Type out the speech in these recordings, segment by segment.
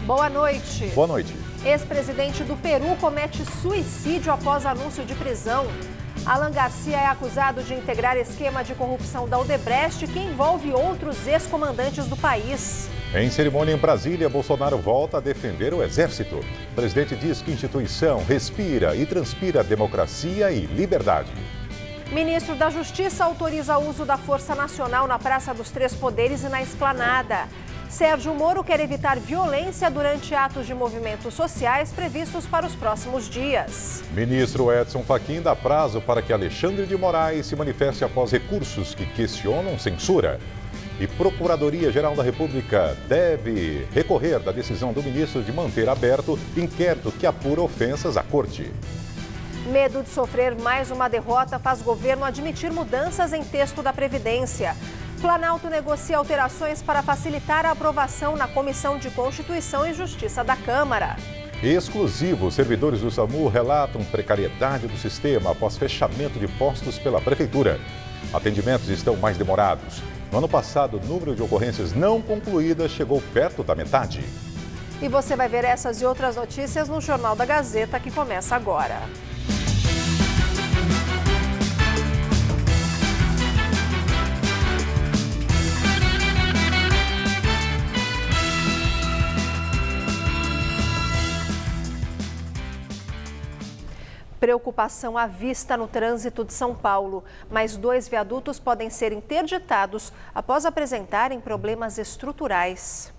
Boa noite. Boa noite. Ex-presidente do Peru comete suicídio após anúncio de prisão. Alan Garcia é acusado de integrar esquema de corrupção da Odebrecht que envolve outros ex-comandantes do país. Em cerimônia em Brasília, Bolsonaro volta a defender o Exército. O presidente diz que a instituição respira e transpira democracia e liberdade. Ministro da Justiça autoriza o uso da Força Nacional na Praça dos Três Poderes e na Esplanada. Sérgio Moro quer evitar violência durante atos de movimentos sociais previstos para os próximos dias. Ministro Edson Fachin dá prazo para que Alexandre de Moraes se manifeste após recursos que questionam censura. E Procuradoria-Geral da República deve recorrer da decisão do ministro de manter aberto inquérito que apura ofensas à corte. Medo de sofrer mais uma derrota faz governo admitir mudanças em texto da Previdência. Planalto negocia alterações para facilitar a aprovação na Comissão de Constituição e Justiça da Câmara. Exclusivo, servidores do SAMU relatam precariedade do sistema após fechamento de postos pela Prefeitura. Atendimentos estão mais demorados. No ano passado, o número de ocorrências não concluídas chegou perto da metade. E você vai ver essas e outras notícias no Jornal da Gazeta, que começa agora. Preocupação à vista no trânsito de São Paulo. Mais 2 viadutos podem ser interditados após apresentarem problemas estruturais.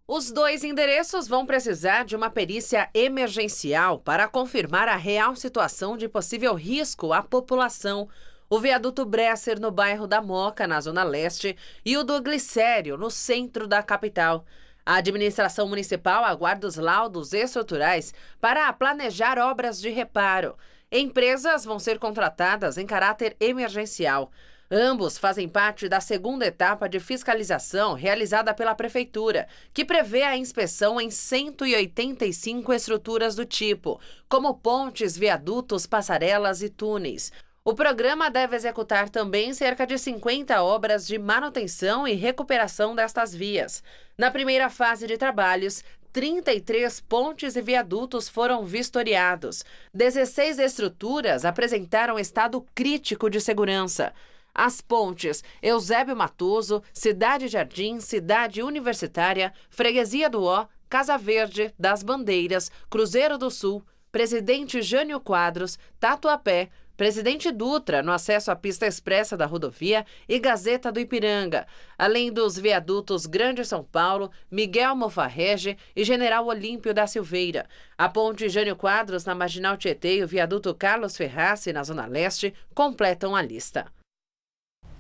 Os 2 endereços vão precisar de uma perícia emergencial para confirmar a real situação de possível risco à população. O viaduto Bresser, no bairro da Moca, na Zona Leste, e o do Glicério, no centro da capital. A administração municipal aguarda os laudos estruturais para planejar obras de reparo. Empresas vão ser contratadas em caráter emergencial. Ambos fazem parte da segunda etapa de fiscalização realizada pela Prefeitura, que prevê a inspeção em 185 estruturas do tipo, como pontes, viadutos, passarelas e túneis. O programa deve executar também cerca de 50 obras de manutenção e recuperação destas vias. Na primeira fase de trabalhos, 33 pontes e viadutos foram vistoriados. 16 estruturas apresentaram estado crítico de segurança. As pontes Eusébio Matoso, Cidade Jardim, Cidade Universitária, Freguesia do Ó, Casa Verde, das Bandeiras, Cruzeiro do Sul, Presidente Jânio Quadros, Tatuapé, Presidente Dutra, no acesso à pista expressa da rodovia, e Gazeta do Ipiranga, além dos viadutos Grande São Paulo, Miguel Mofarrege e General Olímpio da Silveira. A ponte Jânio Quadros, na Marginal Tietê, e o viaduto Carlos Ferrazzi, na Zona Leste, completam a lista.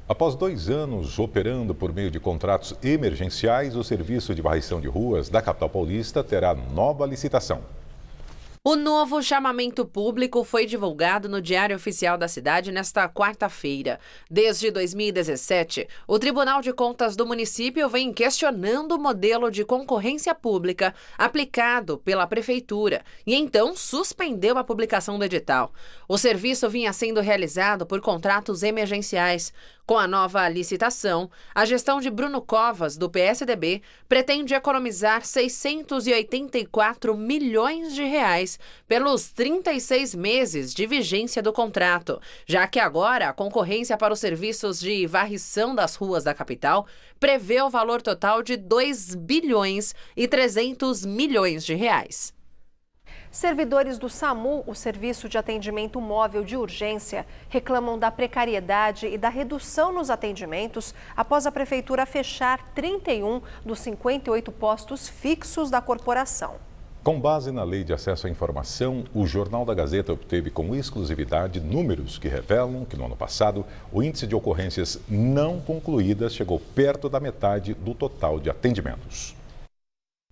Após 2 anos operando por meio de contratos emergenciais, o serviço de varrição de ruas da capital paulista terá nova licitação. O novo chamamento público foi divulgado no Diário Oficial da cidade nesta quarta-feira. Desde 2017, o Tribunal de Contas do município vem questionando o modelo de concorrência pública aplicado pela Prefeitura e então suspendeu a publicação do edital. O serviço vinha sendo realizado por contratos emergenciais. Com a nova licitação, a gestão de Bruno Covas, do PSDB, pretende economizar 684 milhões de reais pelos 36 meses de vigência do contrato, já que agora a concorrência para os serviços de varrição das ruas da capital prevê o valor total de 2 bilhões e 300 milhões de reais. Servidores do SAMU, o Serviço de Atendimento Móvel de Urgência, reclamam da precariedade e da redução nos atendimentos após a Prefeitura fechar 31 dos 58 postos fixos da corporação. Com base na Lei de Acesso à Informação, o Jornal da Gazeta obteve com exclusividade números que revelam que no ano passado o índice de ocorrências não concluídas chegou perto da metade do total de atendimentos.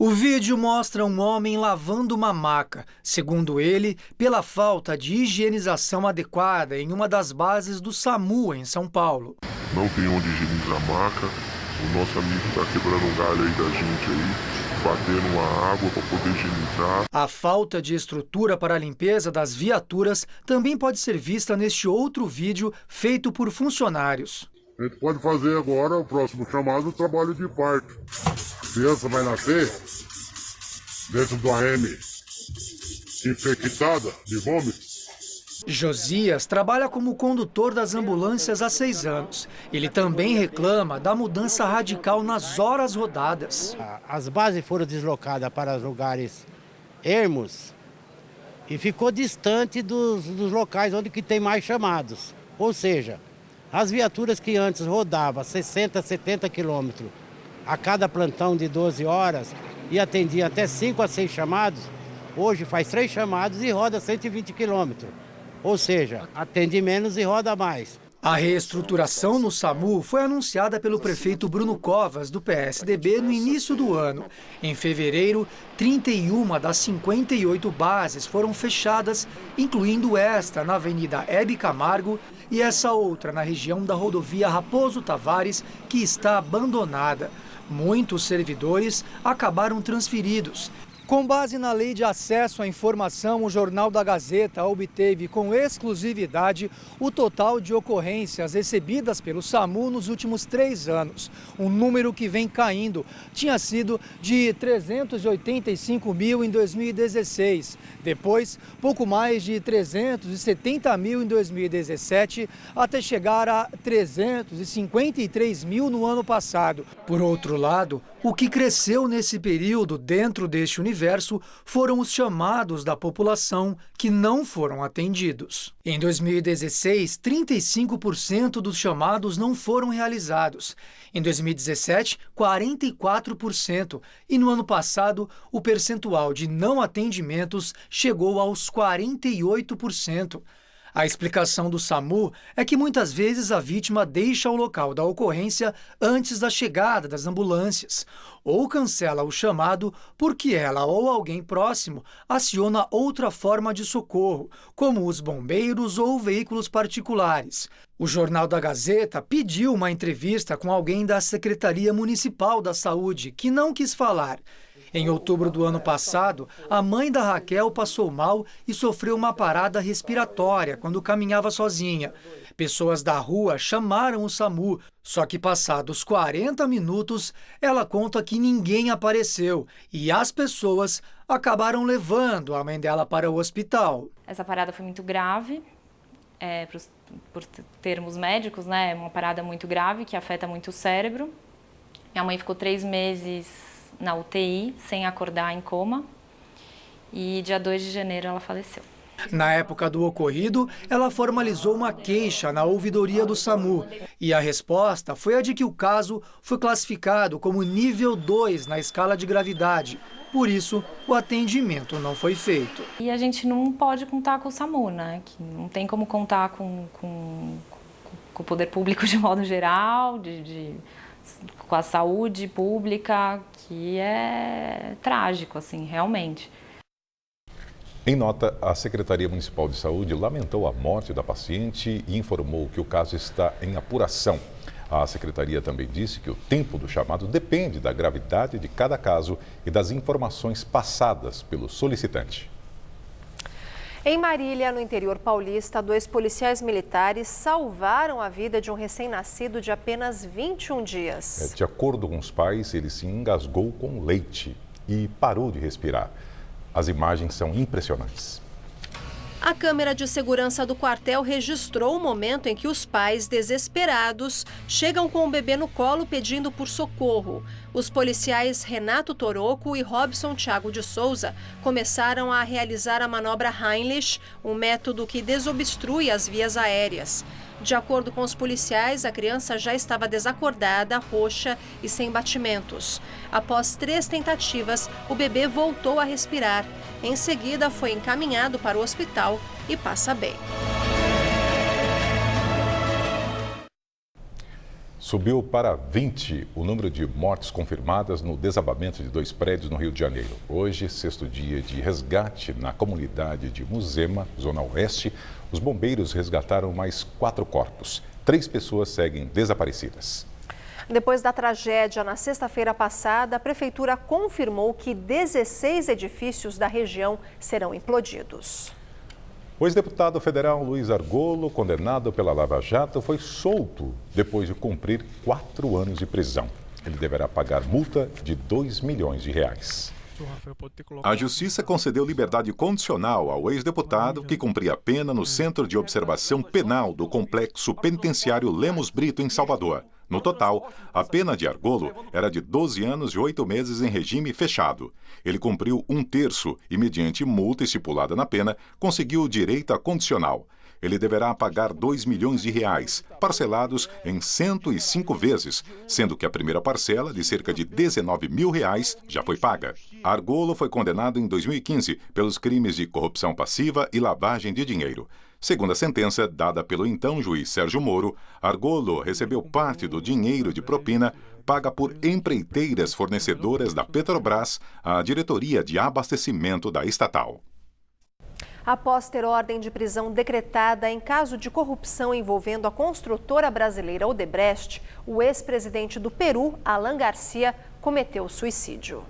O vídeo mostra um homem lavando uma maca, segundo ele, pela falta de higienização adequada em uma das bases do SAMU em São Paulo. Não tem onde higienizar a maca, o nosso amigo está quebrando um galho aí da gente aí, batendo uma água para poder higienizar. A falta de estrutura para a limpeza das viaturas também pode ser vista neste outro vídeo feito por funcionários. A gente pode fazer agora, o próximo chamado, o trabalho de parto. A criança vai nascer, dentro do AM, infectada de vômitos. Josias trabalha como condutor das ambulâncias há 6 anos. Ele também reclama da mudança radical nas horas rodadas. As bases foram deslocadas para lugares ermos e ficou distante dos locais onde que tem mais chamados. Ou seja, as viaturas que antes rodavam 60, 70 quilômetros a cada plantão de 12 horas e atendia até 5 a 6 chamados, hoje faz 3 chamados e roda 120 quilômetros. Ou seja, atende menos e roda mais. A reestruturação no SAMU foi anunciada pelo prefeito Bruno Covas, do PSDB, no início do ano. Em fevereiro, 31 das 58 bases foram fechadas, incluindo esta na Avenida Hebe Camargo e essa outra na região da rodovia Raposo Tavares, que está abandonada. Muitos servidores acabaram transferidos. Com base na Lei de Acesso à Informação, o Jornal da Gazeta obteve com exclusividade o total de ocorrências recebidas pelo SAMU nos últimos 3 anos. Um número que vem caindo. Tinha sido de 385 mil em 2016. Depois, pouco mais de 370 mil em 2017, até chegar a 353 mil no ano passado. Por outro lado, o que cresceu nesse período dentro deste universo foram os chamados da população que não foram atendidos. Em 2016, 35% dos chamados não foram realizados. Em 2017, 44%. E no ano passado, o percentual de não atendimentos chegou aos 48%. A explicação do SAMU é que muitas vezes a vítima deixa o local da ocorrência antes da chegada das ambulâncias, ou cancela o chamado porque ela ou alguém próximo aciona outra forma de socorro, como os bombeiros ou veículos particulares. O Jornal da Gazeta pediu uma entrevista com alguém da Secretaria Municipal da Saúde, que não quis falar. Em outubro do ano passado, a mãe da Raquel passou mal e sofreu uma parada respiratória quando caminhava sozinha. Pessoas da rua chamaram o SAMU, só que passados 40 minutos, ela conta que ninguém apareceu e as pessoas acabaram levando a mãe dela para o hospital. Essa parada foi muito grave, por termos médicos, né? É uma parada muito grave que afeta muito o cérebro. Minha mãe ficou 3 meses na UTI, sem acordar, em coma, e dia 2 de janeiro ela faleceu. Na época do ocorrido, ela formalizou uma queixa na ouvidoria do SAMU e a resposta foi a de que o caso foi classificado como nível 2 na escala de gravidade. Por isso, o atendimento não foi feito. E a gente não pode contar com o SAMU, né? Que não tem como contar com o poder público de modo geral, com a saúde pública, que é trágico, assim, realmente. Em nota, a Secretaria Municipal de Saúde lamentou a morte da paciente e informou que o caso está em apuração. A Secretaria também disse que o tempo do chamado depende da gravidade de cada caso e das informações passadas pelo solicitante. Em Marília, no interior paulista, 2 policiais militares salvaram a vida de um recém-nascido de apenas 21 dias. De acordo com os pais, ele se engasgou com leite e parou de respirar. As imagens são impressionantes. A câmera de segurança do quartel registrou o momento em que os pais, desesperados, chegam com o bebê no colo pedindo por socorro. Os policiais Renato Toroco e Robson Thiago de Souza começaram a realizar a manobra Heimlich, um método que desobstrui as vias aéreas. De acordo com os policiais, a criança já estava desacordada, roxa e sem batimentos. Após 3 tentativas, o bebê voltou a respirar. Em seguida, foi encaminhado para o hospital e passa bem. Subiu para 20 o número de mortes confirmadas no desabamento de 2 prédios no Rio de Janeiro. Hoje, 6º dia de resgate na comunidade de Muzema, Zona Oeste, os bombeiros resgataram mais 4 corpos. 3 pessoas seguem desaparecidas. Depois da tragédia, na sexta-feira passada, a Prefeitura confirmou que 16 edifícios da região serão implodidos. O ex-deputado federal Luiz Argolo, condenado pela Lava Jato, foi solto depois de cumprir 4 anos de prisão. Ele deverá pagar multa de R$ 2 milhões. A Justiça concedeu liberdade condicional ao ex-deputado que cumpria a pena no Centro de Observação Penal do Complexo Penitenciário Lemos Brito, em Salvador. No total, a pena de Argolo era de 12 anos e 8 meses em regime fechado. Ele cumpriu 1/3 e, mediante multa estipulada na pena, conseguiu direito à condicional. Ele deverá pagar R$2 milhões, parcelados em 105 vezes, sendo que a primeira parcela, de cerca de R$19 mil, já foi paga. Argolo foi condenado em 2015 pelos crimes de corrupção passiva e lavagem de dinheiro. Segundo a sentença dada pelo então juiz Sérgio Moro, Argolo recebeu parte do dinheiro de propina paga por empreiteiras fornecedoras da Petrobras à diretoria de abastecimento da estatal. Após ter ordem de prisão decretada em caso de corrupção envolvendo a construtora brasileira Odebrecht, o ex-presidente do Peru, Alan Garcia, cometeu suicídio.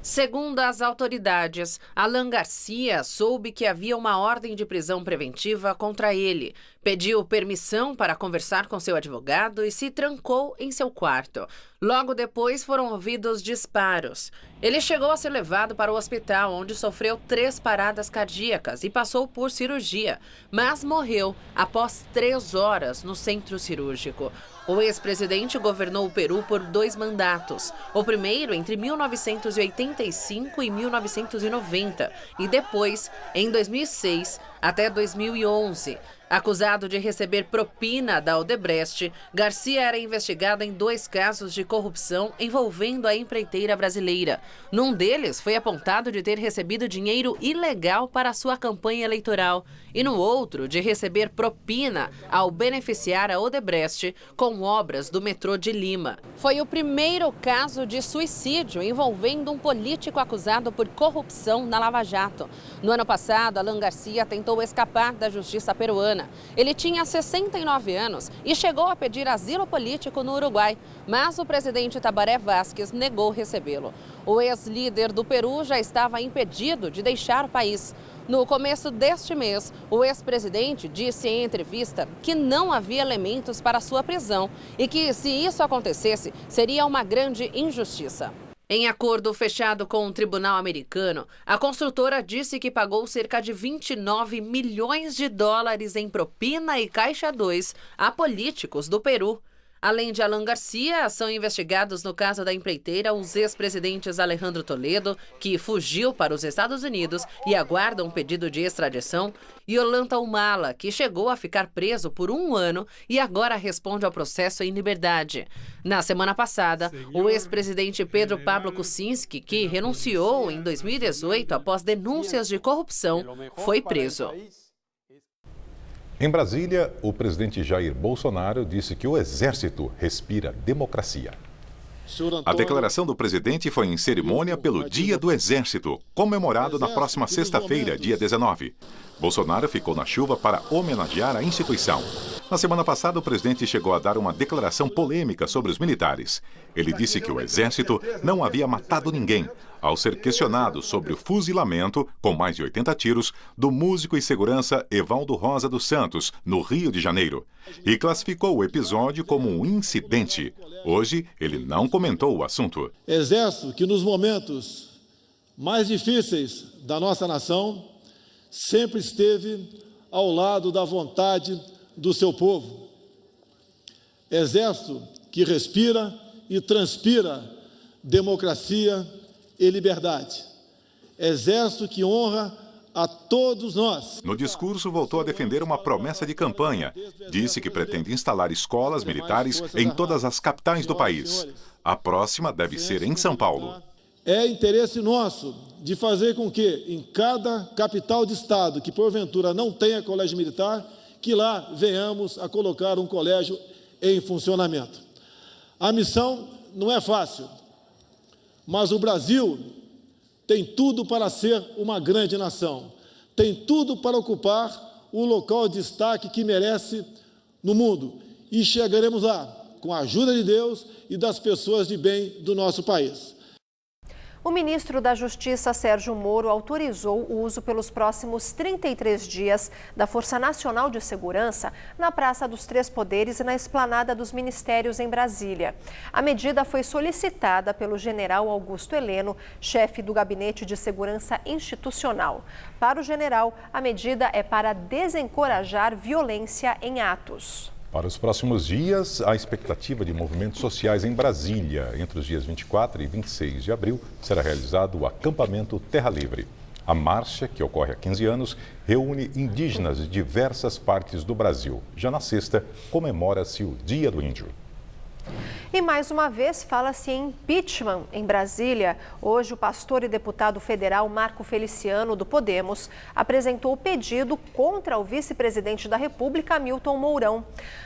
Segundo as autoridades, Alan Garcia soube que havia uma ordem de prisão preventiva contra ele, pediu permissão para conversar com seu advogado e se trancou em seu quarto. Logo depois foram ouvidos disparos. Ele chegou a ser levado para o hospital, onde sofreu 3 paradas cardíacas e passou por cirurgia, mas morreu após 3 horas no centro cirúrgico. O ex-presidente governou o Peru por 2 mandatos, o primeiro entre 1985 e 1990 e depois, em 2006 até 2011. Acusado de receber propina da Odebrecht, Garcia era investigado em 2 casos de corrupção envolvendo a empreiteira brasileira. Num deles, foi apontado de ter recebido dinheiro ilegal para sua campanha eleitoral e no outro, de receber propina ao beneficiar a Odebrecht com obras do metrô de Lima. Foi o primeiro caso de suicídio envolvendo um político acusado por corrupção na Lava Jato. No ano passado, Alan Garcia tentou escapar da justiça peruana. Ele tinha 69 anos e chegou a pedir asilo político no Uruguai, mas o presidente Tabaré Vázquez negou recebê-lo. O ex-líder do Peru já estava impedido de deixar o país. No começo deste mês, o ex-presidente disse em entrevista que não havia elementos para sua prisão e que, se isso acontecesse, seria uma grande injustiça. Em acordo fechado com um tribunal americano, a construtora disse que pagou cerca de 29 milhões de dólares em propina e caixa 2 a políticos do Peru. Além de Alan Garcia, são investigados no caso da empreiteira os ex-presidentes Alejandro Toledo, que fugiu para os Estados Unidos e aguarda um pedido de extradição, e Ollanta Humala, que chegou a ficar preso por 1 ano e agora responde ao processo em liberdade. Na semana passada, o ex-presidente Pedro Pablo Kuczynski, que renunciou em 2018 após denúncias de corrupção, foi preso. Em Brasília, o presidente Jair Bolsonaro disse que o Exército respira democracia. A declaração do presidente foi em cerimônia pelo Dia do Exército, comemorado na próxima sexta-feira, dia 19. Bolsonaro ficou na chuva para homenagear a instituição. Na semana passada, o presidente chegou a dar uma declaração polêmica sobre os militares. Ele disse que o Exército não havia matado ninguém, ao ser questionado sobre o fuzilamento, com mais de 80 tiros, do músico e segurança Evaldo Rosa dos Santos, no Rio de Janeiro, e classificou o episódio como um incidente. Hoje, ele não comentou o assunto. Exército que nos momentos mais difíceis da nossa nação sempre esteve ao lado da vontade do seu povo. Exército que respira e transpira democracia e liberdade. Exército que honra a todos nós. No discurso, voltou a defender uma promessa de campanha. Disse que pretende instalar escolas militares em todas as capitais do país. A próxima deve ser em São Paulo. É interesse nosso de fazer com que, em cada capital de estado que porventura não tenha colégio militar, que lá venhamos a colocar um colégio em funcionamento. A missão não é fácil, mas o Brasil tem tudo para ser uma grande nação, tem tudo para ocupar o local de destaque que merece no mundo, e chegaremos lá com a ajuda de Deus e das pessoas de bem do nosso país. O ministro da Justiça, Sérgio Moro, autorizou o uso pelos próximos 33 dias da Força Nacional de Segurança na Praça dos Três Poderes e na Esplanada dos Ministérios em Brasília. A medida foi solicitada pelo general Augusto Heleno, chefe do Gabinete de Segurança Institucional. Para o general, a medida é para desencorajar violência em atos. Para os próximos dias, a expectativa de movimentos sociais em Brasília. Entre os dias 24 e 26 de abril, será realizado o acampamento Terra Livre. A marcha, que ocorre há 15 anos, reúne indígenas de diversas partes do Brasil. Já na sexta, comemora-se o Dia do Índio. E mais uma vez fala-se em impeachment em Brasília. Hoje, o pastor e deputado federal Marco Feliciano, do Podemos, apresentou o pedido contra o vice-presidente da República, Hamilton Mourão.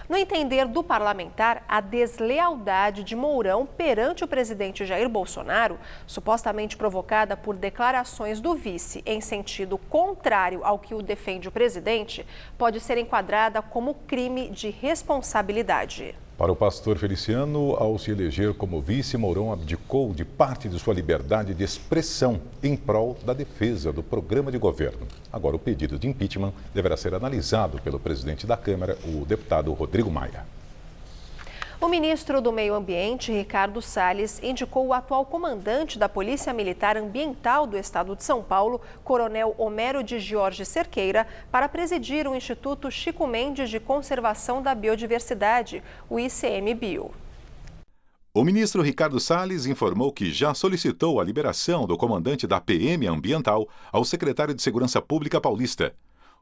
No entender do parlamentar, a deslealdade de Mourão perante o presidente Jair Bolsonaro, supostamente provocada por declarações do vice em sentido contrário ao que o defende o presidente, pode ser enquadrada como crime de responsabilidade. Para o pastor Feliciano, ao se eleger como vice, Mourão abdicou de parte de sua liberdade de expressão em prol da defesa do programa de governo. Agora, o pedido de impeachment deverá ser analisado pelo presidente da Câmara, o deputado Rodrigo Maia. O ministro do Meio Ambiente, Ricardo Salles, indicou o atual comandante da Polícia Militar Ambiental do Estado de São Paulo, Coronel Homero de Jorge Cerqueira, para presidir o Instituto Chico Mendes de Conservação da Biodiversidade, o ICMBio. O ministro Ricardo Salles informou que já solicitou a liberação do comandante da PM Ambiental ao secretário de Segurança Pública paulista.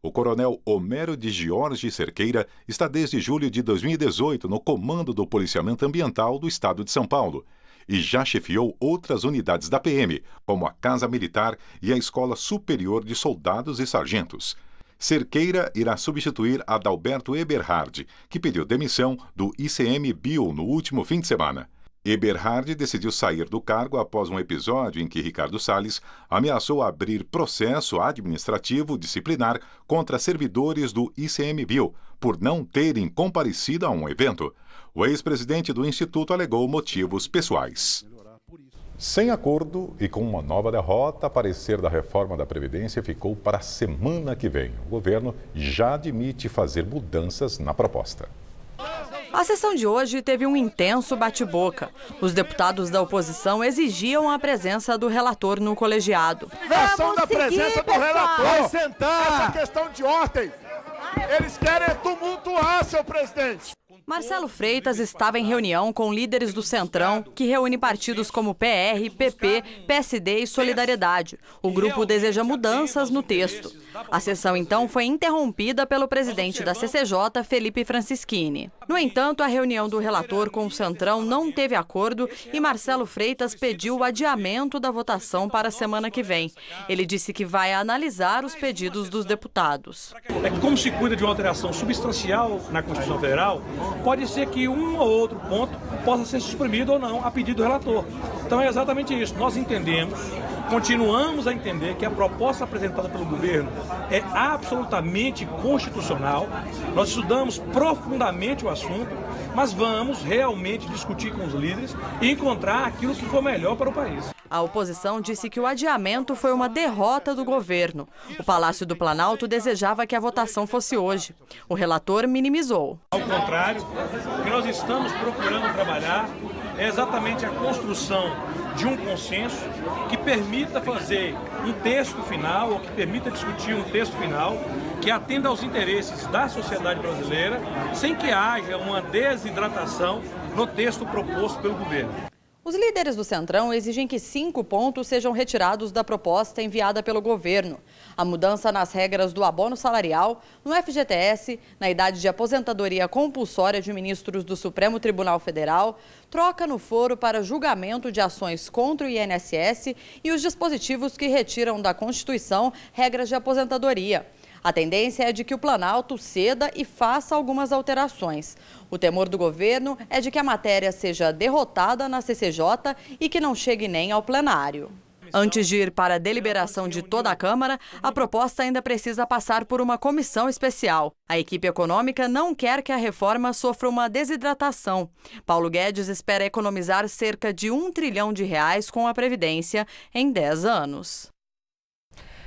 O coronel Homero de Jorge Cerqueira está desde julho de 2018 no comando do policiamento ambiental do estado de São Paulo e já chefiou outras unidades da PM, como a Casa Militar e a Escola Superior de Soldados e Sargentos. Cerqueira irá substituir Adalberto Eberhard, que pediu demissão do ICMBio no último fim de semana. Eberhard decidiu sair do cargo após um episódio em que Ricardo Salles ameaçou abrir processo administrativo disciplinar contra servidores do ICMBio por não terem comparecido a um evento. O ex-presidente do Instituto alegou motivos pessoais. Sem acordo e com uma nova derrota, parecer da reforma da Previdência ficou para a semana que vem. O governo já admite fazer mudanças na proposta. A sessão de hoje teve um intenso bate-boca. Os deputados da oposição exigiam a presença do relator no colegiado. Ação da presença do relator. Vai sentar. Essa questão de ordem. Eles querem tumultuar, seu presidente. Marcelo Freitas estava em reunião com líderes do Centrão, que reúne partidos como PR, PP, PSD e Solidariedade. O grupo deseja mudanças no texto. A sessão, então, foi interrompida pelo presidente da CCJ, Felipe Francischini. No entanto, a reunião do relator com o Centrão não teve acordo e Marcelo Freitas pediu o adiamento da votação para a semana que vem. Ele disse que vai analisar os pedidos dos deputados. Como se cuida de uma alteração substancial na Constituição Federal, pode ser que um ou outro ponto possa ser suprimido ou não a pedido do relator. Então é exatamente isso. Nós entendemos, continuamos a entender que a proposta apresentada pelo governo é absolutamente constitucional. Nós estudamos profundamente o assunto, mas vamos realmente discutir com os líderes e encontrar aquilo que for melhor para o país. A oposição disse que o adiamento foi uma derrota do governo. O Palácio do Planalto desejava que a votação fosse hoje. O relator minimizou. Ao contrário, o que nós estamos procurando trabalhar é exatamente a construção de um consenso que permita fazer um texto final, ou que permita discutir um texto final que atenda aos interesses da sociedade brasileira, sem que haja uma desidratação no texto proposto pelo governo. Os líderes do Centrão exigem que 5 pontos sejam retirados da proposta enviada pelo governo. A mudança nas regras do abono salarial, no FGTS, na idade de aposentadoria compulsória de ministros do Supremo Tribunal Federal, troca no foro para julgamento de ações contra o INSS e os dispositivos que retiram da Constituição regras de aposentadoria. A tendência é de que o Planalto ceda e faça algumas alterações. O temor do governo é de que a matéria seja derrotada na CCJ e que não chegue nem ao plenário. Antes de ir para a deliberação de toda a Câmara, a proposta ainda precisa passar por uma comissão especial. A equipe econômica não quer que a reforma sofra uma desidratação. Paulo Guedes espera economizar cerca de R$1 trilhão com a Previdência em 10 anos.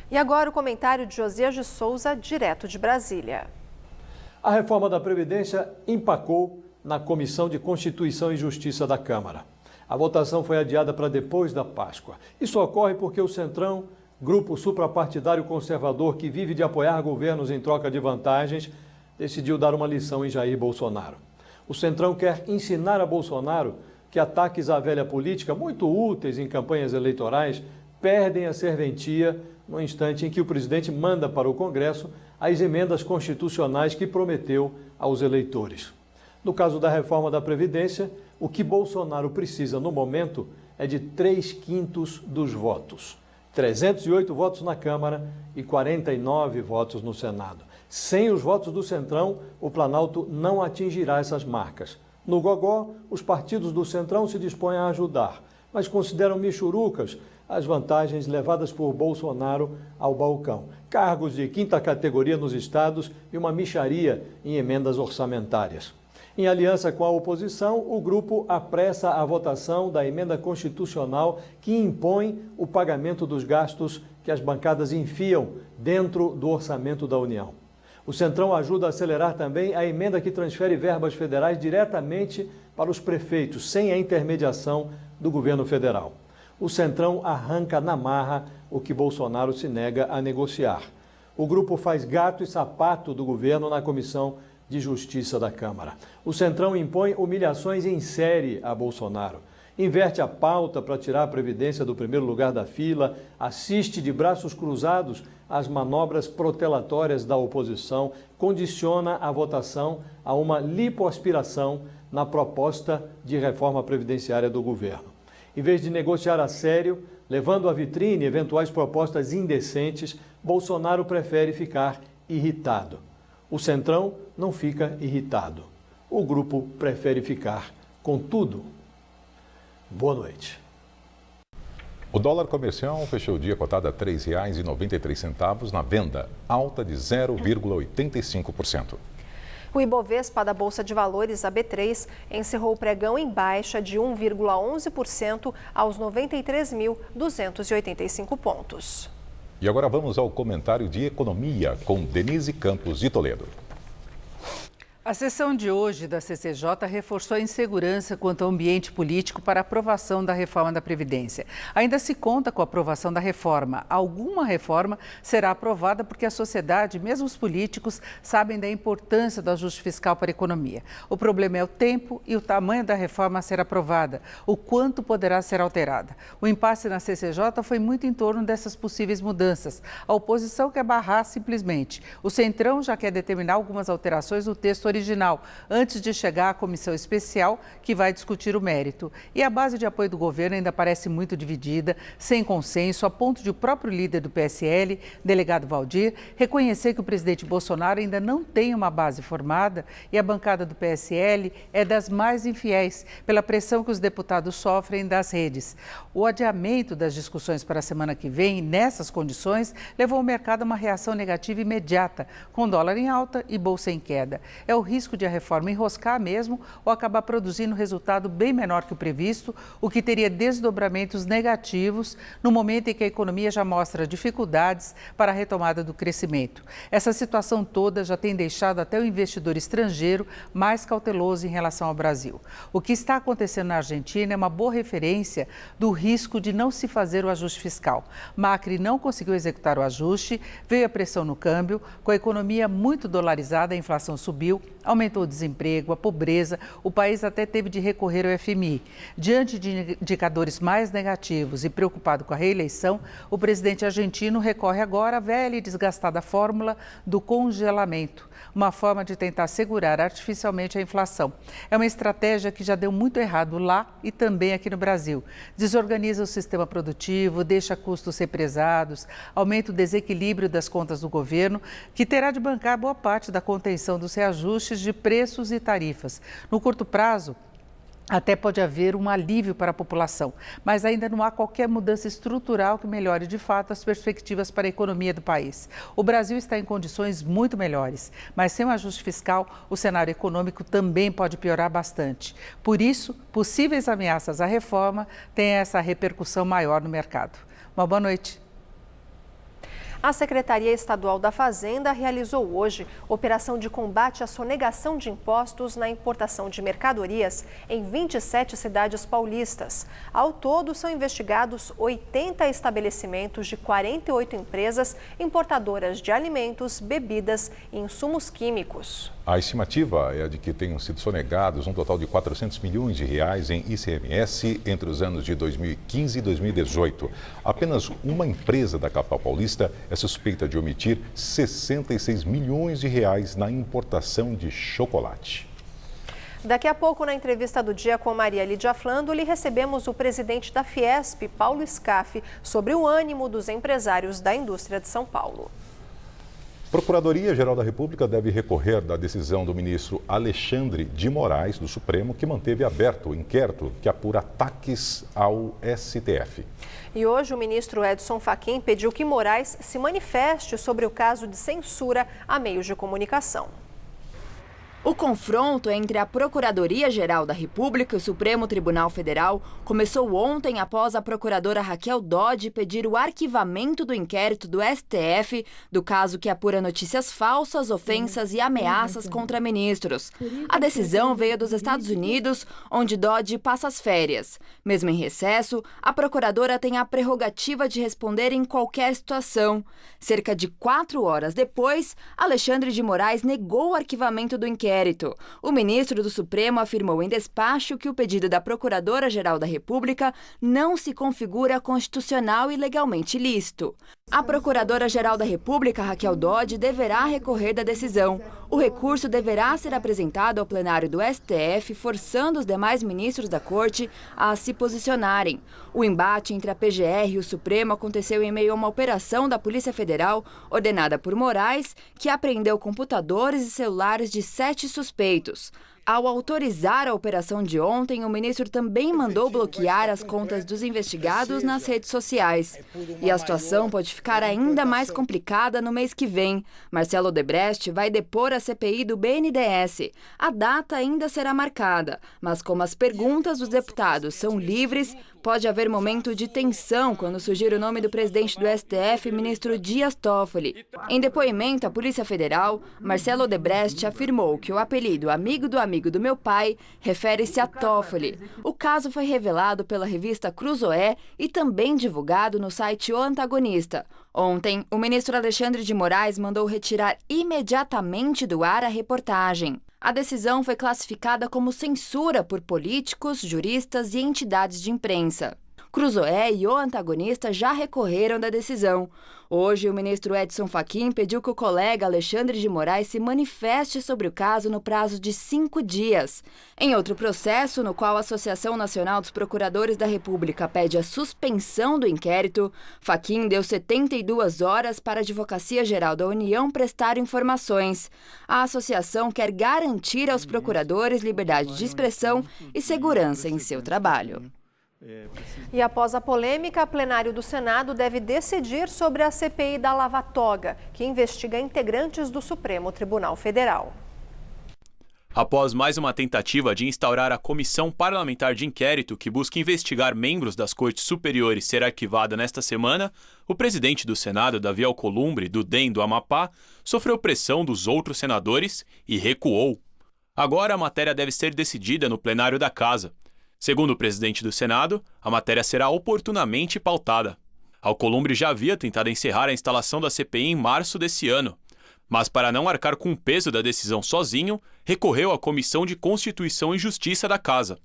E agora o comentário de Josias de Souza, direto de Brasília. A reforma da Previdência empacou na Comissão de Constituição e Justiça da Câmara. A votação foi adiada para depois da Páscoa. Isso ocorre porque o Centrão, grupo suprapartidário conservador que vive de apoiar governos em troca de vantagens, decidiu dar uma lição em Jair Bolsonaro. O Centrão quer ensinar a Bolsonaro que ataques à velha política, muito úteis em campanhas eleitorais, perdem a serventia no instante em que o presidente manda para o Congresso as emendas constitucionais que prometeu aos eleitores. No caso da reforma da Previdência, o que Bolsonaro precisa no momento é de 3/5 dos votos. 308 votos na Câmara e 49 votos no Senado. Sem os votos do Centrão, o Planalto não atingirá essas marcas. No gogó, os partidos do Centrão se dispõem a ajudar, mas consideram michurucas as vantagens levadas por Bolsonaro ao balcão. Cargos de 5ª categoria nos estados e uma mixaria em emendas orçamentárias. Em aliança com a oposição, o grupo apressa a votação da emenda constitucional que impõe o pagamento dos gastos que as bancadas enfiam dentro do orçamento da União. O Centrão ajuda a acelerar também a emenda que transfere verbas federais diretamente para os prefeitos, sem a intermediação do governo federal. O Centrão arranca na marra o que Bolsonaro se nega a negociar. O grupo faz gato e sapato do governo na Comissão de Justiça da Câmara. O Centrão impõe humilhações em série a Bolsonaro. Inverte a pauta para tirar a Previdência do primeiro lugar da fila, assiste de braços cruzados às manobras protelatórias da oposição, condiciona a votação a uma lipoaspiração na proposta de reforma previdenciária do governo. Em vez de negociar a sério, levando à vitrine eventuais propostas indecentes, Bolsonaro prefere ficar irritado. O Centrão não fica irritado. O grupo prefere ficar com tudo. Boa noite. O dólar comercial fechou o dia cotado a R$ 3,93 na venda, alta de 0,85%. O Ibovespa da Bolsa de Valores, a B3, encerrou o pregão em baixa de 1,11% aos 93.285 pontos. E agora vamos ao comentário de economia com Denise Campos de Toledo. A sessão de hoje da CCJ reforçou a insegurança quanto ao ambiente político para a aprovação da reforma da Previdência. Ainda se conta com a aprovação da reforma. Alguma reforma será aprovada porque a sociedade, mesmo os políticos, sabem da importância do ajuste fiscal para a economia. O problema é o tempo e o tamanho da reforma a ser aprovada, o quanto poderá ser alterada. O impasse na CCJ foi muito em torno dessas possíveis mudanças. A oposição quer barrar simplesmente. O Centrão já quer determinar algumas alterações no texto original, antes de chegar à comissão especial que vai discutir o mérito. E a base de apoio do governo ainda parece muito dividida, sem consenso, a ponto de o próprio líder do PSL, delegado Valdir, reconhecer que o presidente Bolsonaro ainda não tem uma base formada e a bancada do PSL é das mais infiéis, pela pressão que os deputados sofrem das redes. O adiamento das discussões para a semana que vem, nessas condições, levou o mercado a uma reação negativa imediata, com dólar em alta e bolsa em queda. É o risco de a reforma enroscar mesmo ou acabar produzindo resultado bem menor que o previsto, o que teria desdobramentos negativos no momento em que a economia já mostra dificuldades para a retomada do crescimento. Essa situação toda já tem deixado até o investidor estrangeiro mais cauteloso em relação ao Brasil. O que está acontecendo na Argentina é uma boa referência do risco de não se fazer o ajuste fiscal. Macri não conseguiu executar o ajuste, veio a pressão no câmbio, com a economia muito dolarizada, a inflação subiu, aumentou o desemprego, a pobreza, o país até teve de recorrer ao FMI. Diante de indicadores mais negativos e preocupado com a reeleição, o presidente argentino recorre agora à velha e desgastada fórmula do congelamento, uma forma de tentar segurar artificialmente a inflação. É uma estratégia que já deu muito errado lá e também aqui no Brasil. Desorganiza o sistema produtivo, deixa custos represados, aumenta o desequilíbrio das contas do governo, que terá de bancar boa parte da contenção dos reajustes de preços e tarifas. No curto prazo, Até pode haver um alívio para a população, mas ainda não há qualquer mudança estrutural que melhore de fato as perspectivas para a economia do país. O Brasil está em condições muito melhores, mas sem um ajuste fiscal, o cenário econômico também pode piorar bastante. Por isso, possíveis ameaças à reforma têm essa repercussão maior no mercado. Uma boa noite. A Secretaria Estadual da Fazenda realizou hoje operação de combate à sonegação de impostos na importação de mercadorias em 27 cidades paulistas. Ao todo, são investigados 80 estabelecimentos de 48 empresas importadoras de alimentos, bebidas e insumos químicos. A estimativa é a de que tenham sido sonegados um total de 400 milhões de reais em ICMS entre os anos de 2015 e 2018. Apenas uma empresa da capital paulista é suspeita de omitir 66 milhões de reais na importação de chocolate. Daqui a pouco, na entrevista do dia com Maria Lídia Flandoli, recebemos o presidente da Fiesp, Paulo Scaff, sobre o ânimo dos empresários da indústria de São Paulo. Procuradoria-Geral da República deve recorrer da decisão do ministro Alexandre de Moraes, do Supremo, que manteve aberto o inquérito que apura ataques ao STF. E hoje o ministro Edson Fachin pediu que Moraes se manifeste sobre o caso de censura a meios de comunicação. O confronto entre a Procuradoria-Geral da República e o Supremo Tribunal Federal começou ontem após a procuradora Raquel Dodge pedir o arquivamento do inquérito do STF do caso que apura notícias falsas, ofensas e ameaças contra ministros. A decisão veio dos Estados Unidos, onde Dodge passa as férias. Mesmo em recesso, a procuradora tem a prerrogativa de responder em qualquer situação. Cerca de 4 horas depois, Alexandre de Moraes negou o arquivamento do inquérito. O ministro do Supremo afirmou em despacho que o pedido da Procuradora-Geral da República não se configura constitucional e legalmente lícito. A Procuradora-Geral da República, Raquel Dodge, deverá recorrer da decisão. O recurso deverá ser apresentado ao plenário do STF, forçando os demais ministros da Corte a se posicionarem. O embate entre a PGR e o Supremo aconteceu em meio a uma operação da Polícia Federal, ordenada por Moraes, que apreendeu computadores e celulares de 7 suspeitos. Ao autorizar a operação de ontem, o ministro também mandou bloquear as contas dos investigados nas redes sociais. E a situação pode ficar ainda mais complicada no mês que vem. Marcelo Odebrecht vai depor a CPI do BNDES. A data ainda será marcada, mas como as perguntas dos deputados são livres, pode haver momento de tensão quando surgir o nome do presidente do STF, ministro Dias Toffoli. Em depoimento à Polícia Federal, Marcelo Odebrecht afirmou que o apelido Amigo do Meu Pai refere-se a Toffoli. O caso foi revelado pela revista Cruzoé e também divulgado no site O Antagonista. Ontem, o ministro Alexandre de Moraes mandou retirar imediatamente do ar a reportagem. A decisão foi classificada como censura por políticos, juristas e entidades de imprensa. Cruzoé e O Antagonista já recorreram da decisão. Hoje, o ministro Edson Fachin pediu que o colega Alexandre de Moraes se manifeste sobre o caso no prazo de 5 dias. Em outro processo, no qual a Associação Nacional dos Procuradores da República pede a suspensão do inquérito, Fachin deu 72 horas para a Advocacia Geral da União prestar informações. A associação quer garantir aos procuradores liberdade de expressão e segurança em seu trabalho. E após a polêmica, o plenário do Senado deve decidir sobre a CPI da Lava Toga, que investiga integrantes do Supremo Tribunal Federal. Após mais uma tentativa de instaurar a Comissão Parlamentar de Inquérito que busca investigar membros das Cortes Superiores ser arquivada nesta semana, o presidente do Senado, Davi Alcolumbre, do DEM do Amapá, sofreu pressão dos outros senadores e recuou. Agora a matéria deve ser decidida no plenário da Casa. Segundo o presidente do Senado, a matéria será oportunamente pautada. Alcolumbre já havia tentado encerrar a instalação da CPI em março desse ano, mas para não arcar com o peso da decisão sozinho, recorreu à Comissão de Constituição e Justiça da Casa.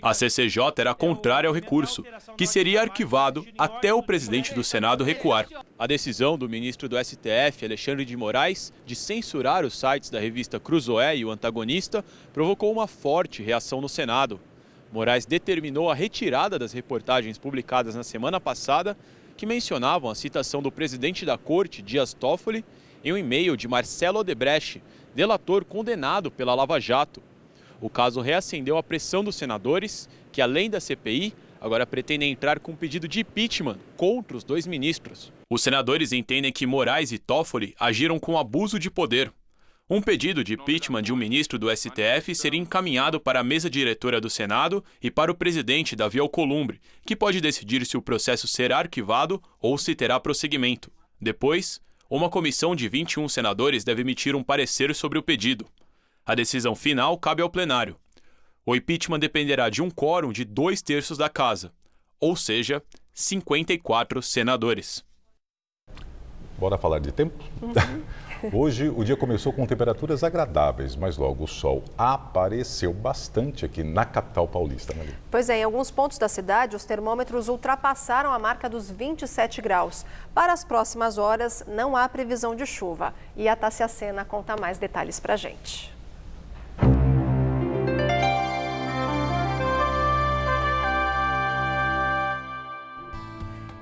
A CCJ era contrária ao recurso, que seria arquivado até o presidente do Senado recuar. A decisão do ministro do STF, Alexandre de Moraes, de censurar os sites da revista Cruzoé e O Antagonista, provocou uma forte reação no Senado. Moraes determinou a retirada das reportagens publicadas na semana passada, que mencionavam a citação do presidente da Corte, Dias Toffoli, em um e-mail de Marcelo Odebrecht, delator condenado pela Lava Jato. O caso reacendeu a pressão dos senadores, que além da CPI, agora pretendem entrar com um pedido de impeachment contra os 2 ministros. Os senadores entendem que Moraes e Toffoli agiram com abuso de poder. Um pedido de impeachment de um ministro do STF seria encaminhado para a mesa diretora do Senado e para o presidente Davi Alcolumbre, que pode decidir se o processo será arquivado ou se terá prosseguimento. Depois, uma comissão de 21 senadores deve emitir um parecer sobre o pedido. A decisão final cabe ao plenário. O impeachment dependerá de um quórum de 2/3 da casa, ou seja, 54 senadores. Bora falar de tempo? Hoje o dia começou com temperaturas agradáveis, mas logo o sol apareceu bastante aqui na capital paulista, né? Pois é, em alguns pontos da cidade, os termômetros ultrapassaram a marca dos 27 graus. Para as próximas horas, não há previsão de chuva. E a Tássia Sena conta mais detalhes pra gente.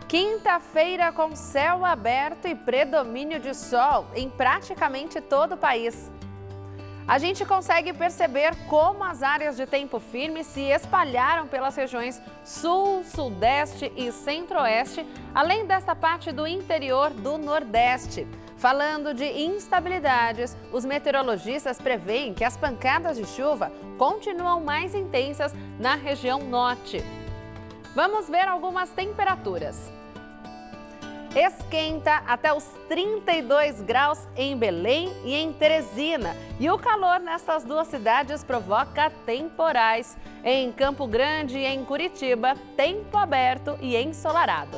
Quinta-feira com céu aberto e predomínio de sol em praticamente todo o país. A gente consegue perceber como as áreas de tempo firme se espalharam pelas regiões sul, sudeste e centro-oeste, além desta parte do interior do nordeste. Falando de instabilidades, os meteorologistas preveem que as pancadas de chuva continuam mais intensas na região norte. Vamos ver algumas temperaturas. Esquenta até os 32 graus em Belém e em Teresina. E o calor nessas duas cidades provoca temporais. Em Campo Grande e em Curitiba, tempo aberto e ensolarado.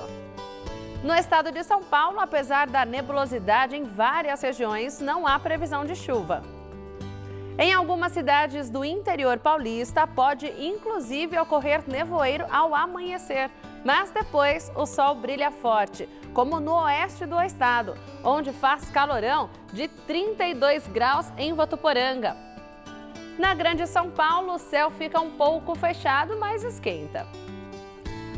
No estado de São Paulo, apesar da nebulosidade em várias regiões, não há previsão de chuva. Em algumas cidades do interior paulista, pode inclusive ocorrer nevoeiro ao amanhecer, mas depois o sol brilha forte, como no oeste do estado, onde faz calorão de 32 graus em Votuporanga. Na Grande São Paulo, o céu fica um pouco fechado, mas esquenta.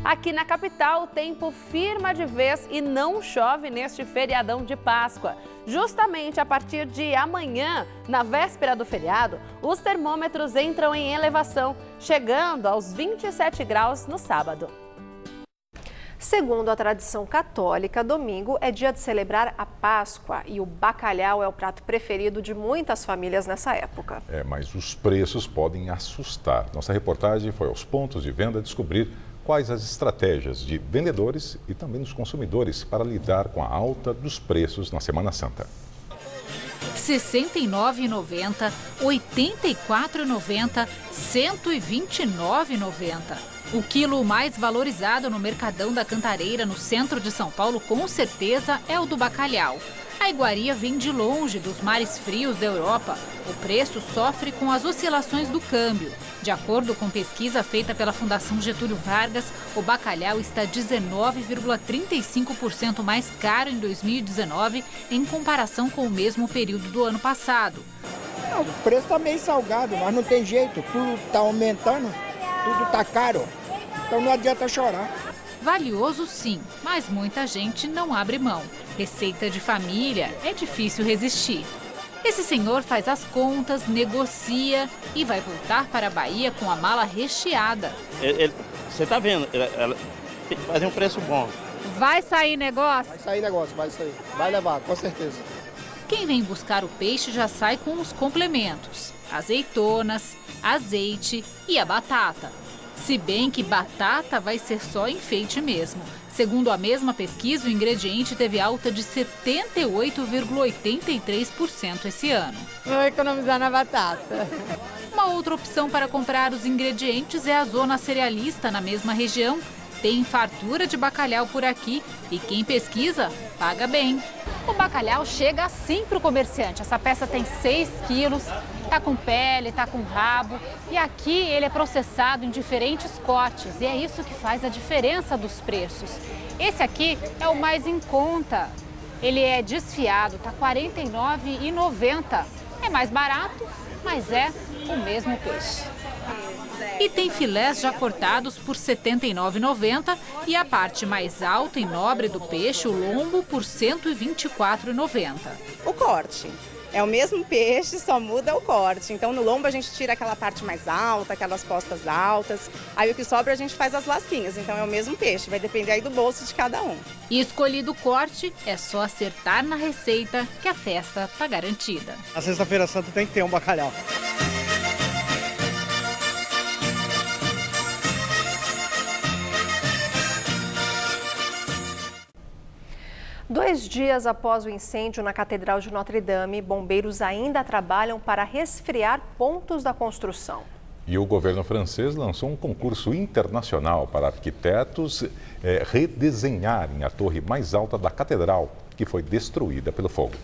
Aqui na capital, o tempo firma de vez e não chove neste feriadão de Páscoa. Justamente a partir de amanhã, na véspera do feriado, os termômetros entram em elevação, chegando aos 27 graus no sábado. Segundo a tradição católica, domingo é dia de celebrar a Páscoa e o bacalhau é o prato preferido de muitas famílias nessa época. Mas os preços podem assustar. Nossa reportagem foi aos pontos de venda descobrir quais as estratégias de vendedores e também dos consumidores para lidar com a alta dos preços na Semana Santa. R$ 69,90, R$ 84,90, R$ 129,90. O quilo mais valorizado no Mercadão da Cantareira, no centro de São Paulo, com certeza é o do bacalhau. A iguaria vem de longe dos mares frios da Europa. O preço sofre com as oscilações do câmbio. De acordo com pesquisa feita pela Fundação Getúlio Vargas, o bacalhau está 19,35% mais caro em 2019 em comparação com o mesmo período do ano passado. O preço está meio salgado, mas não tem jeito. Tudo está aumentando, tudo está caro. Então não adianta chorar. Valioso sim, mas muita gente não abre mão. Receita de família é difícil resistir. Esse senhor faz as contas, negocia e vai voltar para a Bahia com a mala recheada. Você está vendo, ela faz um preço bom. Vai sair negócio? Vai sair negócio, vai sair. Vai levar, com certeza. Quem vem buscar o peixe já sai com os complementos. Azeitonas, azeite e a batata. Se bem que batata vai ser só enfeite mesmo. Segundo a mesma pesquisa, o ingrediente teve alta de 78,83% esse ano. Vou economizar na batata. Uma outra opção para comprar os ingredientes é a zona cerealista na mesma região. Tem fartura de bacalhau por aqui e quem pesquisa, paga bem. O bacalhau chega assim para o comerciante. Essa peça tem 6 quilos, tá com pele, tá com rabo. E aqui ele é processado em diferentes cortes e é isso que faz a diferença dos preços. Esse aqui é o mais em conta. Ele é desfiado, tá R$ 49,90. É mais barato, mas é o mesmo peixe. E tem filés já cortados por R$ 79,90 e a parte mais alta e nobre do peixe, o lombo, por R$ 124,90. O corte É o mesmo peixe, só muda o corte. Então no lombo a gente tira aquela parte mais alta, aquelas postas altas. Aí o que sobra a gente faz as lasquinhas. Então é o mesmo peixe, vai depender aí do bolso de cada um. E escolhido o corte, é só acertar na receita que a festa tá garantida. Na Sexta-feira Santa tem que ter um bacalhau. Dois dias após o incêndio na Catedral de Notre Dame, bombeiros ainda trabalham para resfriar pontos da construção. E o governo francês lançou um concurso internacional para arquitetos redesenharem a torre mais alta da catedral, que foi destruída pelo fogo.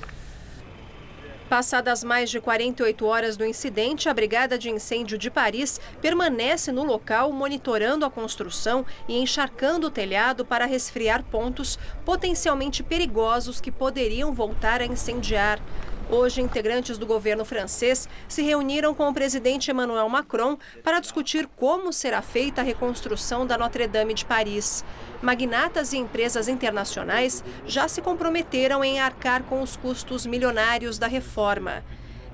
Passadas mais de 48 horas do incidente, a Brigada de Incêndio de Paris permanece no local monitorando a construção e encharcando o telhado para resfriar pontos potencialmente perigosos que poderiam voltar a incendiar. Hoje, integrantes do governo francês se reuniram com o presidente Emmanuel Macron para discutir como será feita a reconstrução da Notre Dame de Paris. Magnatas e empresas internacionais já se comprometeram em arcar com os custos milionários da reforma.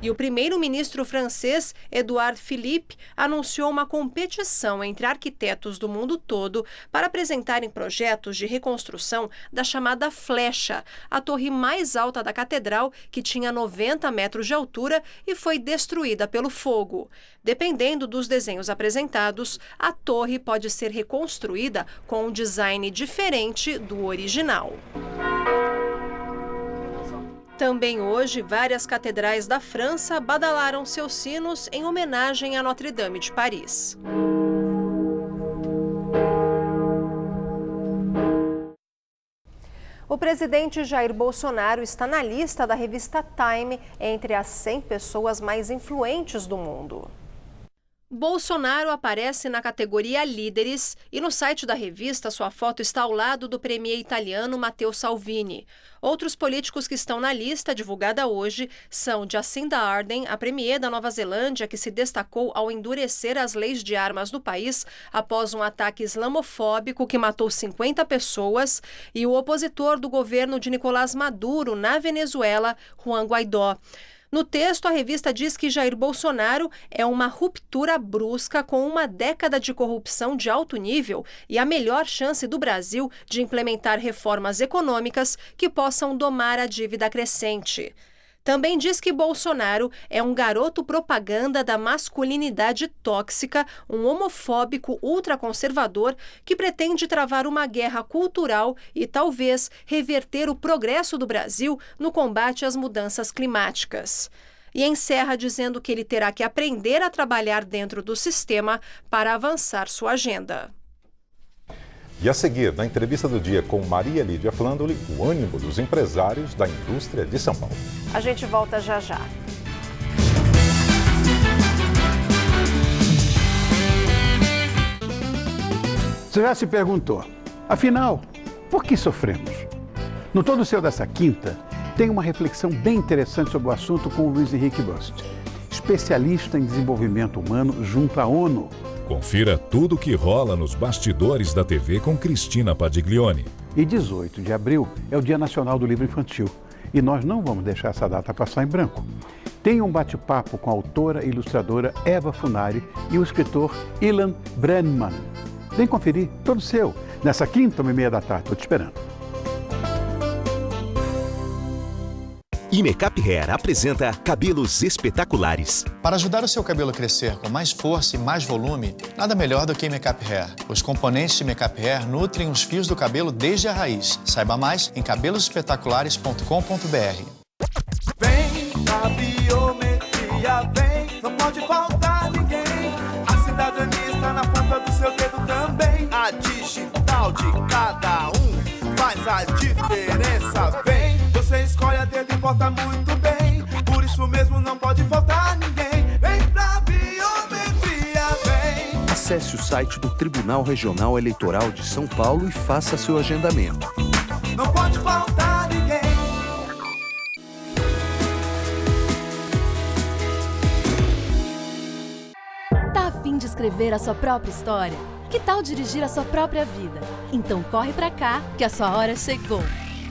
E o primeiro-ministro francês, Édouard Philippe, anunciou uma competição entre arquitetos do mundo todo para apresentarem projetos de reconstrução da chamada Flecha, a torre mais alta da catedral, que tinha 90 metros de altura e foi destruída pelo fogo. Dependendo dos desenhos apresentados, a torre pode ser reconstruída com um design diferente do original. Também hoje, várias catedrais da França badalaram seus sinos em homenagem à Notre Dame de Paris. O presidente Jair Bolsonaro está na lista da revista Time entre as 100 pessoas mais influentes do mundo. Bolsonaro aparece na categoria Líderes e no site da revista sua foto está ao lado do premier italiano Matteo Salvini. Outros políticos que estão na lista, divulgada hoje, são Jacinda Ardern, a premier da Nova Zelândia, que se destacou ao endurecer as leis de armas no país após um ataque islamofóbico que matou 50 pessoas, e o opositor do governo de Nicolás Maduro na Venezuela, Juan Guaidó. No texto, a revista diz que Jair Bolsonaro é uma ruptura brusca com uma década de corrupção de alto nível e a melhor chance do Brasil de implementar reformas econômicas que possam domar a dívida crescente. Também diz que Bolsonaro é um garoto propaganda da masculinidade tóxica, um homofóbico ultraconservador que pretende travar uma guerra cultural e talvez reverter o progresso do Brasil no combate às mudanças climáticas. E encerra dizendo que ele terá que aprender a trabalhar dentro do sistema para avançar sua agenda. E a seguir, na entrevista do dia com Maria Lídia Flandoli, o ânimo dos empresários da indústria de São Paulo. A gente volta já já. Você já se perguntou, afinal, por que sofremos? No Todo Seu dessa quinta, tem uma reflexão bem interessante sobre o assunto com o Luiz Henrique Bust, especialista em desenvolvimento humano junto à ONU. Confira tudo o que rola nos bastidores da TV com Cristina Padiglione. E 18 de abril é o Dia Nacional do Livro Infantil. E nós não vamos deixar essa data passar em branco. Tem um bate-papo com a autora e ilustradora Eva Funari e o escritor Ilan Brenman. Vem conferir, Todo Seu, nessa quinta, 1h30 da tarde. Estou te esperando. Imecap Hair apresenta Cabelos Espetaculares. Para ajudar o seu cabelo a crescer com mais força e mais volume, nada melhor do que Imecap Hair. Os componentes de Imecap Hair nutrem os fios do cabelo desde a raiz. Saiba mais em cabelosespetaculares.com.br. Vem a biometria, vem, não pode faltar ninguém. A cidadania está na ponta do seu dedo também. A digital de cada um faz a diferença, vem. Você escolhe a dedo e vota muito bem. Por isso mesmo não pode faltar ninguém. Vem pra biometria, vem. Acesse o site do Tribunal Regional Eleitoral de São Paulo e faça seu agendamento. Não pode faltar ninguém. Tá a fim de escrever a sua própria história? Que tal dirigir a sua própria vida? Então corre pra cá, que a sua hora chegou.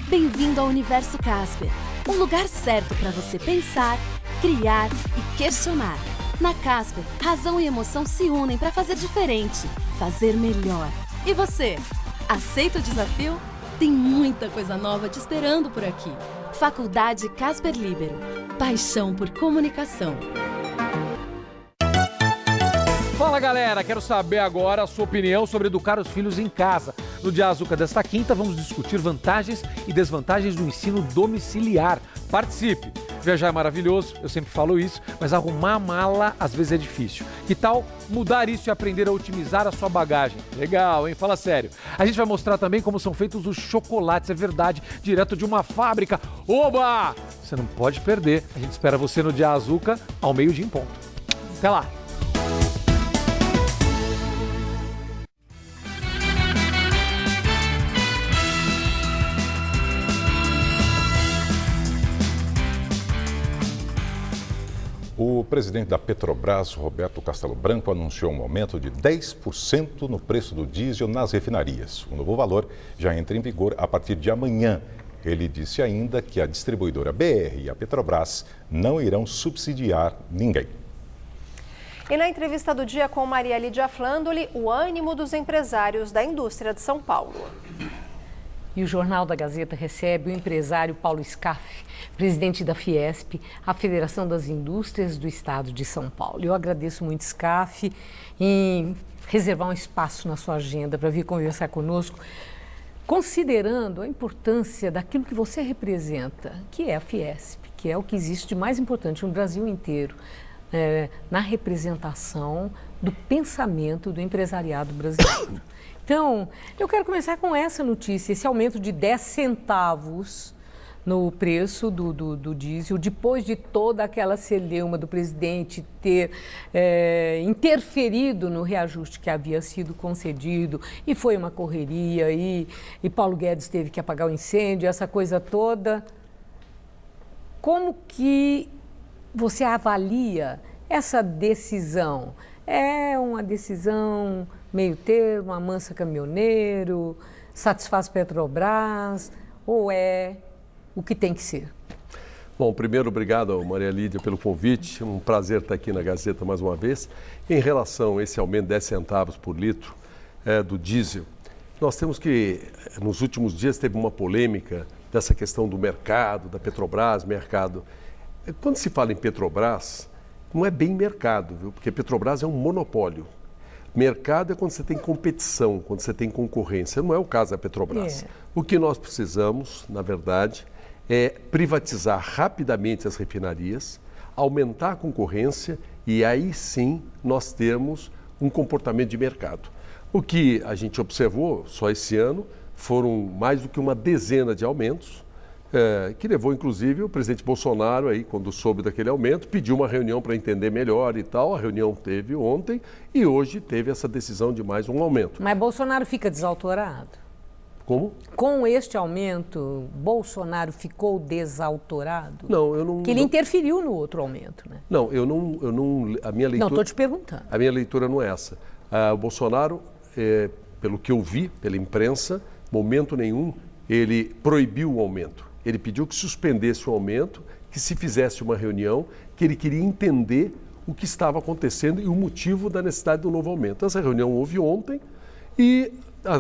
Bem-vindo ao Universo Casper. Um lugar certo para você pensar, criar e questionar. Na Casper, razão e emoção se unem para fazer diferente, fazer melhor. E você, aceita o desafio? Tem muita coisa nova te esperando por aqui. Faculdade Casper Líbero. Paixão por comunicação. Fala galera, quero saber agora a sua opinião sobre educar os filhos em casa. No Dia Azuca desta quinta, vamos discutir vantagens e desvantagens do ensino domiciliar. Participe! Viajar é maravilhoso, eu sempre falo isso, mas arrumar a mala às vezes é difícil. Que tal mudar isso e aprender a otimizar a sua bagagem? Legal, hein? Fala sério. A gente vai mostrar também como são feitos os chocolates, é verdade, direto de uma fábrica. Oba! Você não pode perder. A gente espera você no Dia Azuca, ao meio-dia em ponto. Até lá! O presidente da Petrobras, Roberto Castelo Branco, anunciou um aumento de 10% no preço do diesel nas refinarias. O novo valor já entra em vigor a partir de amanhã. Ele disse ainda que a distribuidora BR e a Petrobras não irão subsidiar ninguém. E na entrevista do dia com Maria Lídia Flandoli, o ânimo dos empresários da indústria de São Paulo. E o Jornal da Gazeta recebe o empresário Paulo Scaff, presidente da Fiesp, a Federação das Indústrias do Estado de São Paulo. Eu agradeço muito, Scaff, em reservar um espaço na sua agenda para vir conversar conosco, considerando a importância daquilo que você representa, que é a Fiesp, que é o que existe de mais importante no Brasil inteiro, na representação do pensamento do empresariado brasileiro. Então, eu quero começar com essa notícia, esse aumento de 10 centavos no preço do diesel, depois de toda aquela celeuma do presidente ter interferido no reajuste que havia sido concedido, e foi uma correria, e Paulo Guedes teve que apagar o incêndio, essa coisa toda. Como que você avalia essa decisão? É uma decisão meio termo, amansa caminhoneiro, satisfaz Petrobras, ou é o que tem que ser? Bom, primeiro, obrigado, Maria Lídia, pelo convite. Um prazer estar aqui na Gazeta mais uma vez. Em relação a esse aumento de 10 centavos por litro do diesel, nós temos que, nos últimos dias, teve uma polêmica dessa questão do mercado, da Petrobras, mercado. Quando se fala em Petrobras, não é bem mercado, viu? Porque Petrobras é um monopólio. Mercado é quando você tem competição, quando você tem concorrência. Não é o caso da Petrobras. O que nós precisamos, na verdade, é privatizar rapidamente as refinarias, aumentar a concorrência e aí sim nós termos um comportamento de mercado. O que a gente observou só esse ano foram mais do que uma dezena de aumentos, que levou inclusive o presidente Bolsonaro, aí, quando soube daquele aumento, pediu uma reunião para entender melhor e tal. A reunião teve ontem e hoje teve essa decisão de mais um aumento. Mas Bolsonaro fica desautorado? Como? Com este aumento, Bolsonaro ficou desautorado? Não, eu não... Porque ele interferiu no outro aumento, né? Não, eu não a minha leitura... Não, estou te perguntando. A minha leitura não é essa. O Bolsonaro, pelo que eu vi, pela imprensa, momento nenhum, ele proibiu o aumento. Ele pediu que suspendesse o aumento, que se fizesse uma reunião, que ele queria entender o que estava acontecendo e o motivo da necessidade do novo aumento. Essa reunião houve ontem e,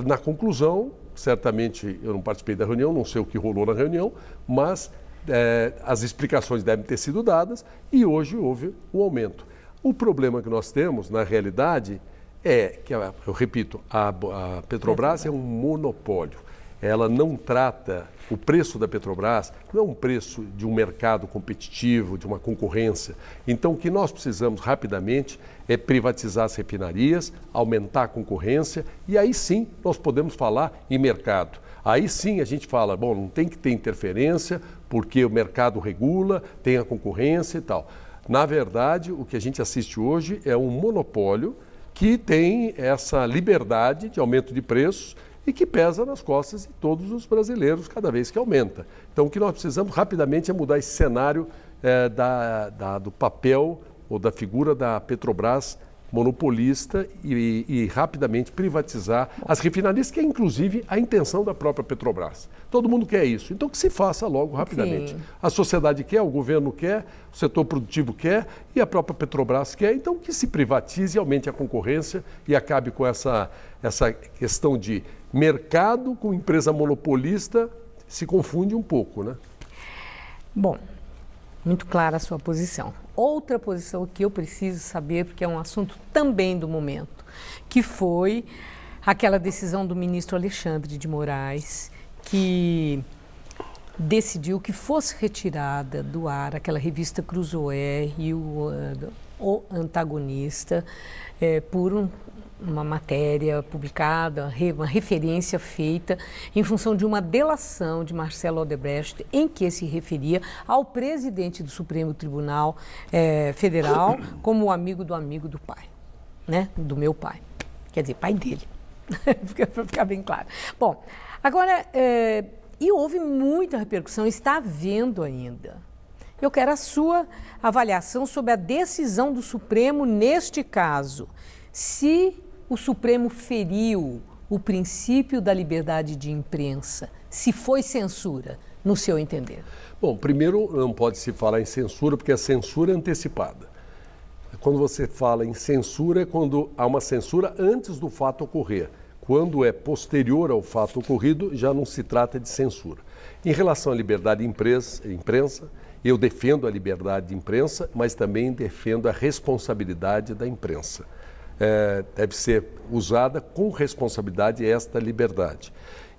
na conclusão, certamente eu não participei da reunião, não sei o que rolou na reunião, mas as explicações devem ter sido dadas e hoje houve o aumento. O problema que nós temos, na realidade, é que, eu repito, a Petrobras é um monopólio. Ela não trata, o preço da Petrobras não é um preço de um mercado competitivo, de uma concorrência. Então, o que nós precisamos rapidamente é privatizar as refinarias, aumentar a concorrência e aí sim nós podemos falar em mercado. Aí sim a gente fala, bom, não tem que ter interferência porque o mercado regula, tem a concorrência e tal. Na verdade, o que a gente assiste hoje é um monopólio que tem essa liberdade de aumento de preços e que pesa nas costas de todos os brasileiros cada vez que aumenta. Então, o que nós precisamos rapidamente é mudar esse cenário do papel ou da figura da Petrobras monopolista e rapidamente privatizar as refinarias, que é inclusive a intenção da própria Petrobras. Todo mundo quer isso, então que se faça logo rapidamente. Sim. A sociedade quer, o governo quer, o setor produtivo quer e a própria Petrobras quer, então que se privatize, aumente a concorrência e acabe com essa questão de mercado com empresa monopolista, se confunde um pouco, né? Bom, muito clara a sua posição. Outra posição que eu preciso saber, porque é um assunto também do momento, que foi aquela decisão do ministro Alexandre de Moraes, que decidiu que fosse retirada do ar aquela revista Cruzoé e o Antagonista por uma matéria publicada, uma referência feita em função de uma delação de Marcelo Odebrecht, em que se referia ao presidente do Supremo Tribunal Federal como o amigo do pai, né? Do meu pai. Quer dizer, pai dele, para ficar bem claro. Bom, agora, e houve muita repercussão, está havendo ainda. Eu quero a sua avaliação sobre a decisão do Supremo neste caso. Se o Supremo feriu o princípio da liberdade de imprensa, se foi censura, no seu entender? Bom, primeiro não pode se falar em censura, porque a censura é antecipada. Quando você fala em censura, é quando há uma censura antes do fato ocorrer. Quando é posterior ao fato ocorrido, já não se trata de censura. Em relação à liberdade de imprensa, eu defendo a liberdade de imprensa, mas também defendo a responsabilidade da imprensa. Deve ser usada com responsabilidade esta liberdade.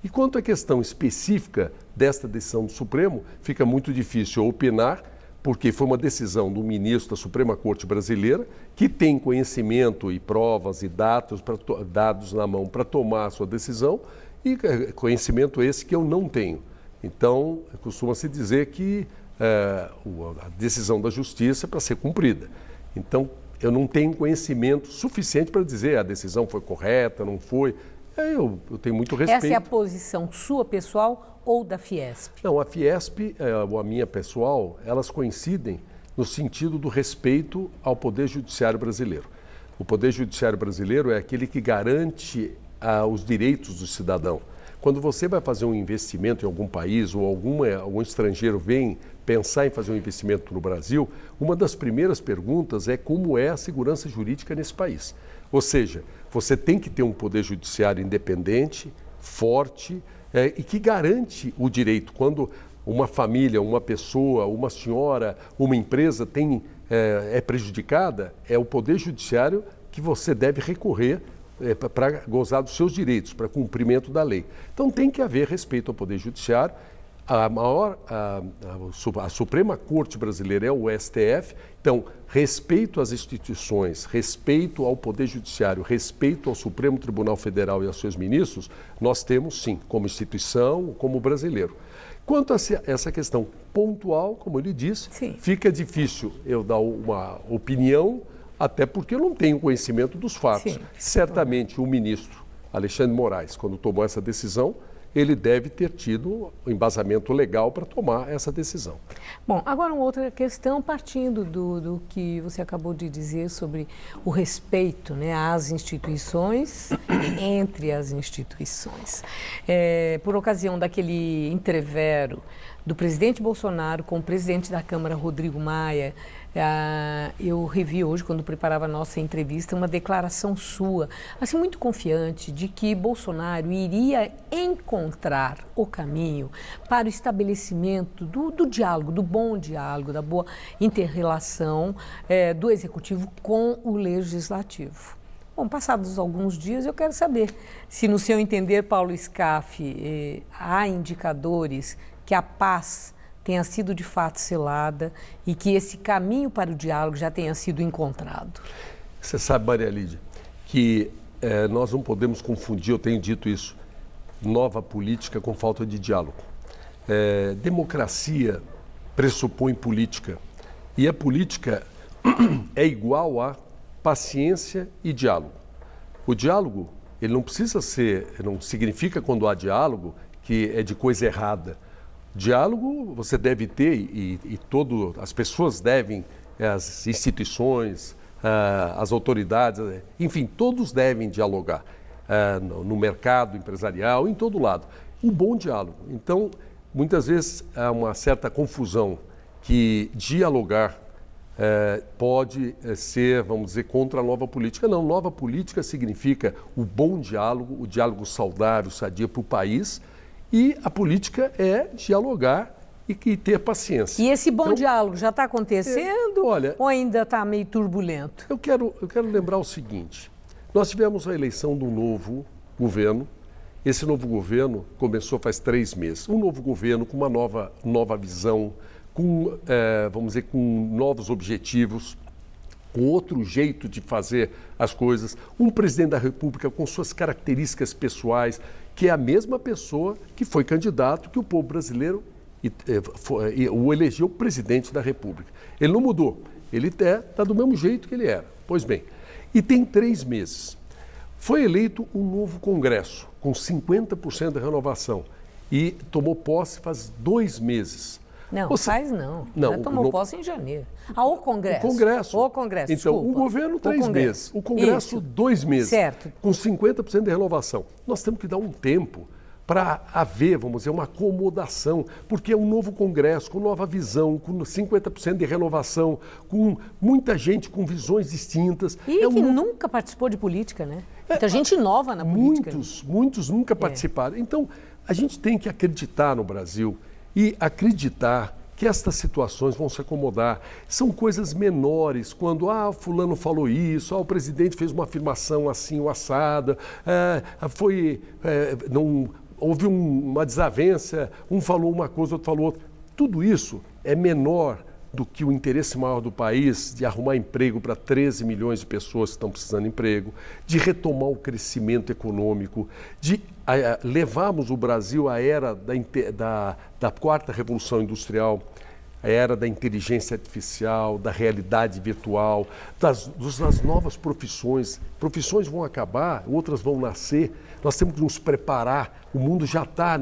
E quanto à questão específica desta decisão do Supremo, fica muito difícil opinar, porque foi uma decisão do ministro da Suprema Corte Brasileira, que tem conhecimento e provas e dados na mão para tomar a sua decisão, e conhecimento esse que eu não tenho. Então, costuma-se dizer que a decisão da Justiça é para ser cumprida. Então, eu não tenho conhecimento suficiente para dizer a decisão foi correta, não foi. Eu tenho muito respeito. Essa é a posição sua pessoal ou da Fiesp? Não, a Fiesp ou a minha pessoal, elas coincidem no sentido do respeito ao Poder Judiciário brasileiro. O Poder Judiciário brasileiro é aquele que garante os direitos do cidadão. Quando você vai fazer um investimento em algum país ou algum estrangeiro vem pensar em fazer um investimento no Brasil, uma das primeiras perguntas é como é a segurança jurídica nesse país. Ou seja, você tem que ter um poder judiciário independente, forte e que garante o direito. Quando uma família, uma pessoa, uma senhora, uma empresa é prejudicada, é o poder judiciário que você deve recorrer para gozar dos seus direitos, para cumprimento da lei. Então tem que haver respeito ao Poder Judiciário. A Suprema Corte Brasileira é o STF, então respeito às instituições, respeito ao Poder Judiciário, respeito ao Supremo Tribunal Federal e aos seus ministros, nós temos sim, como instituição, como brasileiro. Quanto a essa questão pontual, como ele disse, fica difícil eu dar uma opinião, até porque eu não tenho conhecimento dos fatos. Sim. Certamente o ministro Alexandre de Moraes, quando tomou essa decisão, ele deve ter tido um embasamento legal para tomar essa decisão. Bom, agora uma outra questão, partindo do que você acabou de dizer sobre o respeito, né, às instituições, entre as instituições. Por ocasião daquele entrevero do presidente Bolsonaro com o presidente da Câmara, Rodrigo Maia, eu revi hoje, quando preparava a nossa entrevista, uma declaração sua, assim, muito confiante de que Bolsonaro iria encontrar o caminho para o estabelecimento do diálogo, do bom diálogo, da boa inter-relação do Executivo com o Legislativo. Bom, passados alguns dias, eu quero saber se, no seu entender, Paulo Scaff, há indicadores que a paz tenha sido de fato selada e que esse caminho para o diálogo já tenha sido encontrado. Você sabe, Maria Lídia, que nós não podemos confundir, eu tenho dito isso, nova política com falta de diálogo. Democracia pressupõe política e a política é igual a paciência e diálogo. O diálogo, ele não precisa ser, não significa quando há diálogo que é de coisa errada. Diálogo você deve ter e as pessoas devem, as instituições, as autoridades, enfim, todos devem dialogar no mercado empresarial, em todo lado. Um bom diálogo. Então, muitas vezes há uma certa confusão que dialogar pode ser, vamos dizer, contra a nova política. Não, nova política significa o bom diálogo, o diálogo saudável, sadio para o país, e a política é dialogar e ter paciência. E esse bom diálogo já está acontecendo ou ainda está meio turbulento? Eu quero lembrar o seguinte, nós tivemos a eleição de um novo governo. Esse novo governo começou faz 3 meses. Um novo governo com uma nova visão, com, vamos dizer, com novos objetivos, com outro jeito de fazer as coisas. Um presidente da República com suas características pessoais, que é a mesma pessoa que foi candidato, que o povo brasileiro o elegeu presidente da República. Ele não mudou, ele está do mesmo jeito que ele era. Pois bem, e tem 3 meses. Foi eleito um novo Congresso, com 50% de renovação, e tomou posse faz 2 meses. Não, não. Não, já tomou posse em janeiro. O Congresso. O Congresso. Então, desculpa. o governo 3 meses, o Congresso 2 meses. Certo. Com 50% de renovação. Nós temos que dar um tempo para haver, vamos dizer, uma acomodação, porque é um novo Congresso, com nova visão, com 50% de renovação, com muita gente com visões distintas. E que nunca participou de política, né? Muita gente nova na política. Muitos nunca participaram. Então, a gente tem que acreditar no Brasil e acreditar que estas situações vão se acomodar. São coisas menores, quando fulano falou isso, o presidente fez uma afirmação assim, ou assada, houve uma desavença, um falou uma coisa, outro falou outra. Tudo isso é menor do que o interesse maior do país de arrumar emprego para 13 milhões de pessoas que estão precisando de emprego, de retomar o crescimento econômico, de levarmos o Brasil à era da 4ª Revolução Industrial, a era da inteligência artificial, da realidade virtual, das novas profissões. Profissões vão acabar, outras vão nascer. Nós temos que nos preparar. O mundo já está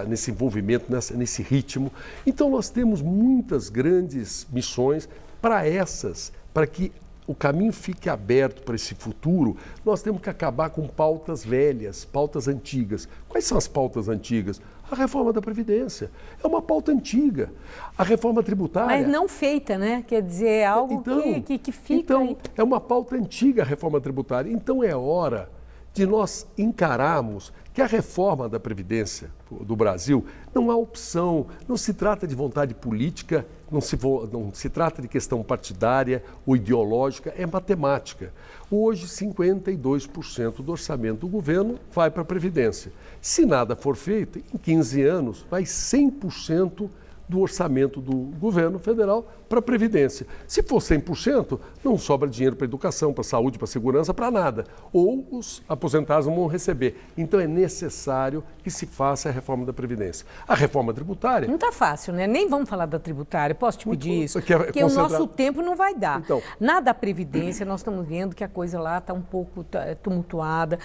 nesse envolvimento, nesse ritmo. Então, nós temos muitas grandes missões para que o caminho fique aberto para esse futuro. Nós temos que acabar com pautas velhas, pautas antigas. Quais são as pautas antigas? A reforma da Previdência é uma pauta antiga. A reforma tributária... Mas não feita, né? Quer dizer, é algo que fica... Então, é uma pauta antiga a reforma tributária. Então, é hora de nós encararmos que a reforma da Previdência do Brasil não há opção, não se trata de vontade política, não se trata de questão partidária ou ideológica, é matemática. Hoje, 52% do orçamento do governo vai para a Previdência. Se nada for feito, em 15 anos, vai 100% do orçamento do governo federal para a Previdência. Se for 100%, não sobra dinheiro para a educação, para a saúde, para a segurança, para nada. Ou os aposentados não vão receber. Então é necessário que se faça a reforma da Previdência. A reforma tributária... Não está fácil, né? Nem vamos falar da tributária. Posso te pedir isso? Porque o nosso tempo não vai dar. Então, na da Previdência, nós estamos vendo que a coisa lá está um pouco tumultuada.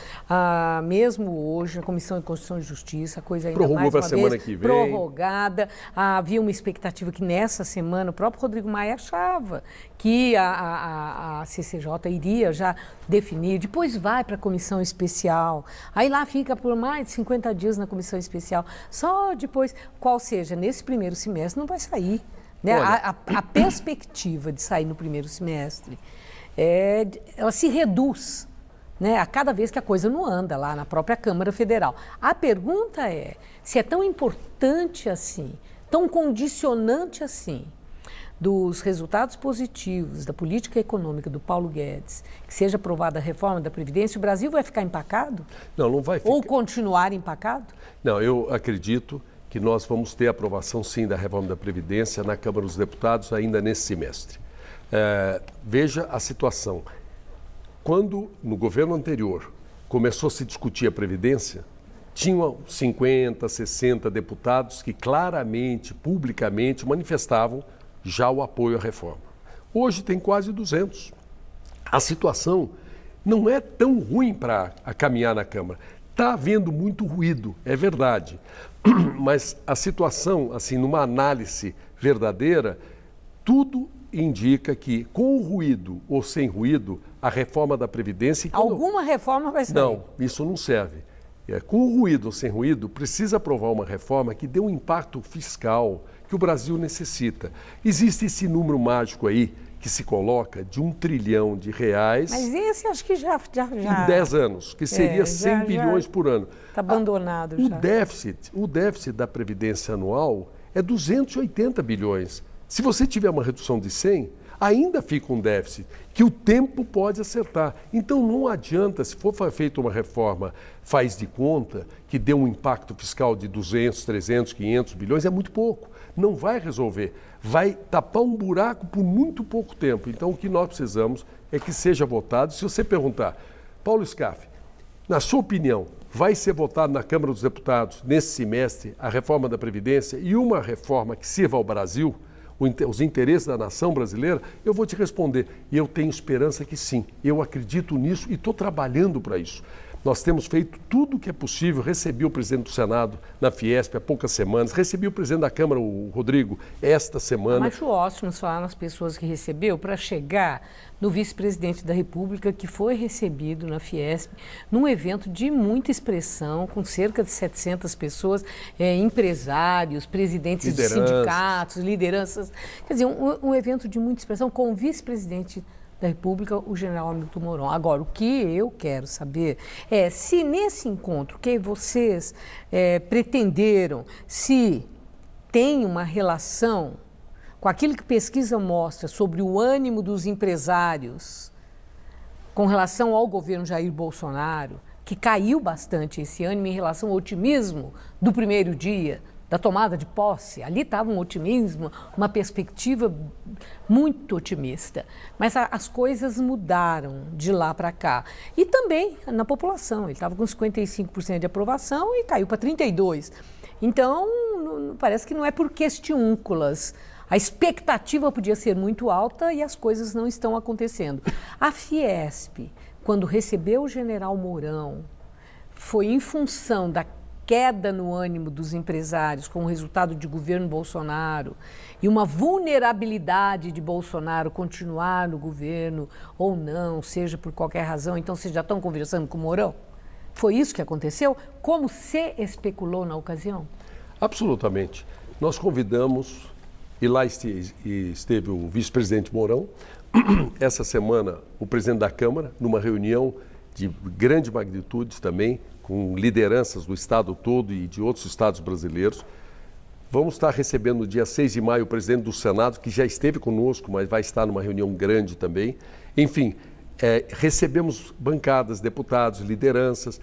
Mesmo hoje, a Comissão de Constituição e Justiça, a coisa ainda prorrogou mais uma vez que vem. Prorrogada. Havia uma expectativa que nessa semana o próprio Rodrigo Maia achava que a CCJ iria já definir, depois vai para a comissão especial, aí lá fica por mais de 50 dias na comissão especial, só depois, qual seja, nesse primeiro semestre não vai sair. Né? A perspectiva de sair no primeiro semestre, ela se reduz, né, a cada vez que a coisa não anda lá na própria Câmara Federal. A pergunta é, se é tão importante assim, tão condicionante assim, dos resultados positivos da política econômica do Paulo Guedes, que seja aprovada a reforma da Previdência, o Brasil vai ficar empacado? Não vai ficar. Ou continuar empacado? Não, eu acredito que nós vamos ter aprovação, sim, da reforma da Previdência na Câmara dos Deputados ainda nesse semestre. Veja a situação. Quando, no governo anterior, começou a se discutir a Previdência, tinham 50, 60 deputados que claramente, publicamente, manifestavam já o apoio à reforma. Hoje tem quase 200. A situação não é tão ruim para caminhar na Câmara. Está havendo muito ruído, é verdade. Mas a situação, assim, numa análise verdadeira, tudo indica que, com o ruído ou sem ruído, a reforma da Previdência... Alguma reforma vai sair? Não, isso não serve. Com ruído ou sem ruído, precisa aprovar uma reforma que dê um impacto fiscal que o Brasil necessita. Existe esse número mágico aí que se coloca de R$1 trilhão. Mas esse acho que já... Em 10 anos, que seria 100 bilhões por ano. Está abandonado o já. O déficit da Previdência anual é 280 bilhões. Se você tiver uma redução de 100, ainda fica um déficit que o tempo pode acertar. Então não adianta, se for feita uma reforma faz de conta, que dê um impacto fiscal de 200, 300, 500 bilhões, é muito pouco. Não vai resolver. Vai tapar um buraco por muito pouco tempo. Então o que nós precisamos é que seja votado. Se você perguntar, Paulo Scaff, na sua opinião, vai ser votado na Câmara dos Deputados nesse semestre a reforma da Previdência e uma reforma que sirva ao Brasil, os interesses da nação brasileira, eu vou te responder. E eu tenho esperança que sim. Eu acredito nisso e estou trabalhando para isso. Nós temos feito tudo o que é possível. Recebi o presidente do Senado na Fiesp há poucas semanas. Recebi o presidente da Câmara, o Rodrigo, esta semana. Acho ótimo falar nas pessoas que recebeu para chegar no vice-presidente da República, que foi recebido na Fiesp, num evento de muita expressão, com cerca de 700 pessoas, empresários, presidentes de sindicatos, lideranças. Quer dizer, um evento de muita expressão com o vice-presidente da República, o general Hamilton Mourão. Agora, o que eu quero saber é se nesse encontro que vocês pretenderam, se tem uma relação com aquilo que pesquisa mostra sobre o ânimo dos empresários com relação ao governo Jair Bolsonaro, que caiu bastante esse ânimo em relação ao otimismo do primeiro dia, da tomada de posse. Ali estava um otimismo, uma perspectiva muito otimista. Mas as coisas mudaram de lá para cá. E também na população. Ele estava com 55% de aprovação e caiu para 32%. Então, parece que não é por questiúnculas. A expectativa podia ser muito alta e as coisas não estão acontecendo. A Fiesp, quando recebeu o general Mourão, foi em função da queda no ânimo dos empresários com o resultado de governo Bolsonaro e uma vulnerabilidade de Bolsonaro continuar no governo ou não, seja por qualquer razão. Então, vocês já estão conversando com o Mourão? Foi isso que aconteceu? Como se especulou na ocasião? Absolutamente. Nós convidamos... E lá esteve o vice-presidente Mourão, essa semana o presidente da Câmara, numa reunião de grande magnitude também, com lideranças do estado todo e de outros estados brasileiros. Vamos estar recebendo no dia 6 de maio o presidente do Senado, que já esteve conosco, mas vai estar numa reunião grande também. Enfim, recebemos bancadas, deputados, lideranças.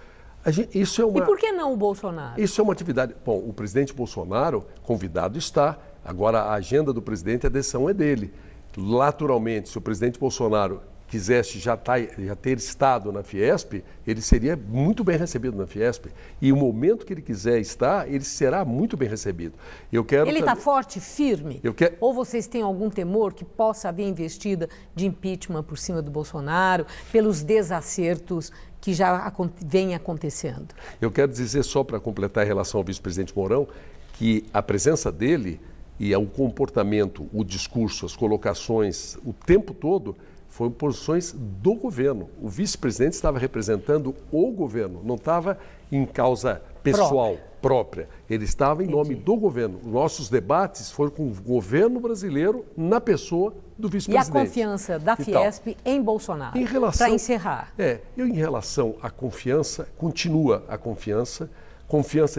Isso é uma... E por que não o Bolsonaro? Isso é uma atividade... Bom, o presidente Bolsonaro, convidado está... Agora, a agenda do presidente, a decisão é dele. Naturalmente, se o presidente Bolsonaro quisesse já ter estado na Fiesp, ele seria muito bem recebido na Fiesp. E o momento que ele quiser estar, ele será muito bem recebido. Ele está forte, firme? Ou vocês têm algum temor que possa haver investida de impeachment por cima do Bolsonaro, pelos desacertos que já vem acontecendo? Eu quero dizer, só para completar em relação ao vice-presidente Mourão, que a presença dele... E o comportamento, o discurso, as colocações, o tempo todo, foram posições do governo. O vice-presidente estava representando o governo, não estava em causa pessoal, própria. Ele estava em nome do governo. Nossos debates foram com o governo brasileiro na pessoa do vice-presidente. E a confiança da Fiesp em Bolsonaro, para encerrar. Em relação à confiança, continua a confiança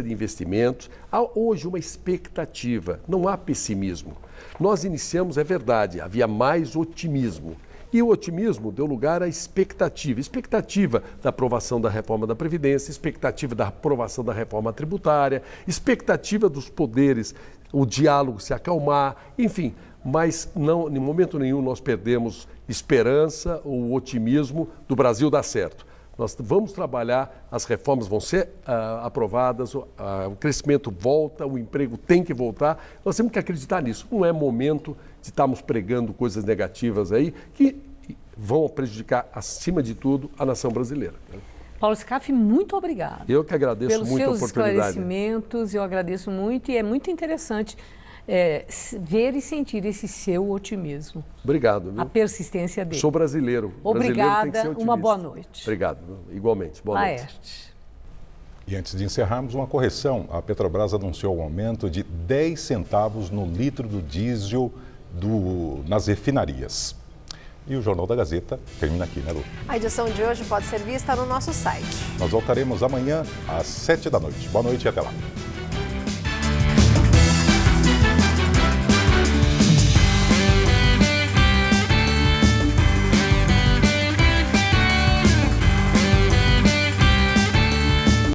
de investimentos. Há hoje uma expectativa, não há pessimismo. Nós iniciamos, é verdade, havia mais otimismo. E o otimismo deu lugar à expectativa. Expectativa da aprovação da reforma da Previdência, expectativa da aprovação da reforma tributária, expectativa dos poderes, o diálogo se acalmar, enfim. Mas não, em momento nenhum nós perdemos esperança ou otimismo do Brasil dar certo. Nós vamos trabalhar, as reformas vão ser aprovadas, o crescimento volta, o emprego tem que voltar. Nós temos que acreditar nisso. Não é momento de estarmos pregando coisas negativas aí que vão prejudicar, acima de tudo, a nação brasileira. Paulo Scaff, muito obrigado. Eu que agradeço muito a oportunidade. Pelos seus esclarecimentos, eu agradeço muito e é muito interessante ver e sentir esse seu otimismo. Obrigado. Viu? A persistência dele. Sou brasileiro. Obrigada, brasileiro tem que ser otimista. uma boa noite. Obrigado, igualmente. Boa noite. Laerte. E antes de encerrarmos, uma correção. A Petrobras anunciou um aumento de 10 centavos no litro do diesel nas refinarias. E o Jornal da Gazeta termina aqui, né, Lu? A edição de hoje pode ser vista no nosso site. Nós voltaremos amanhã às 7 da noite. Boa noite e até lá.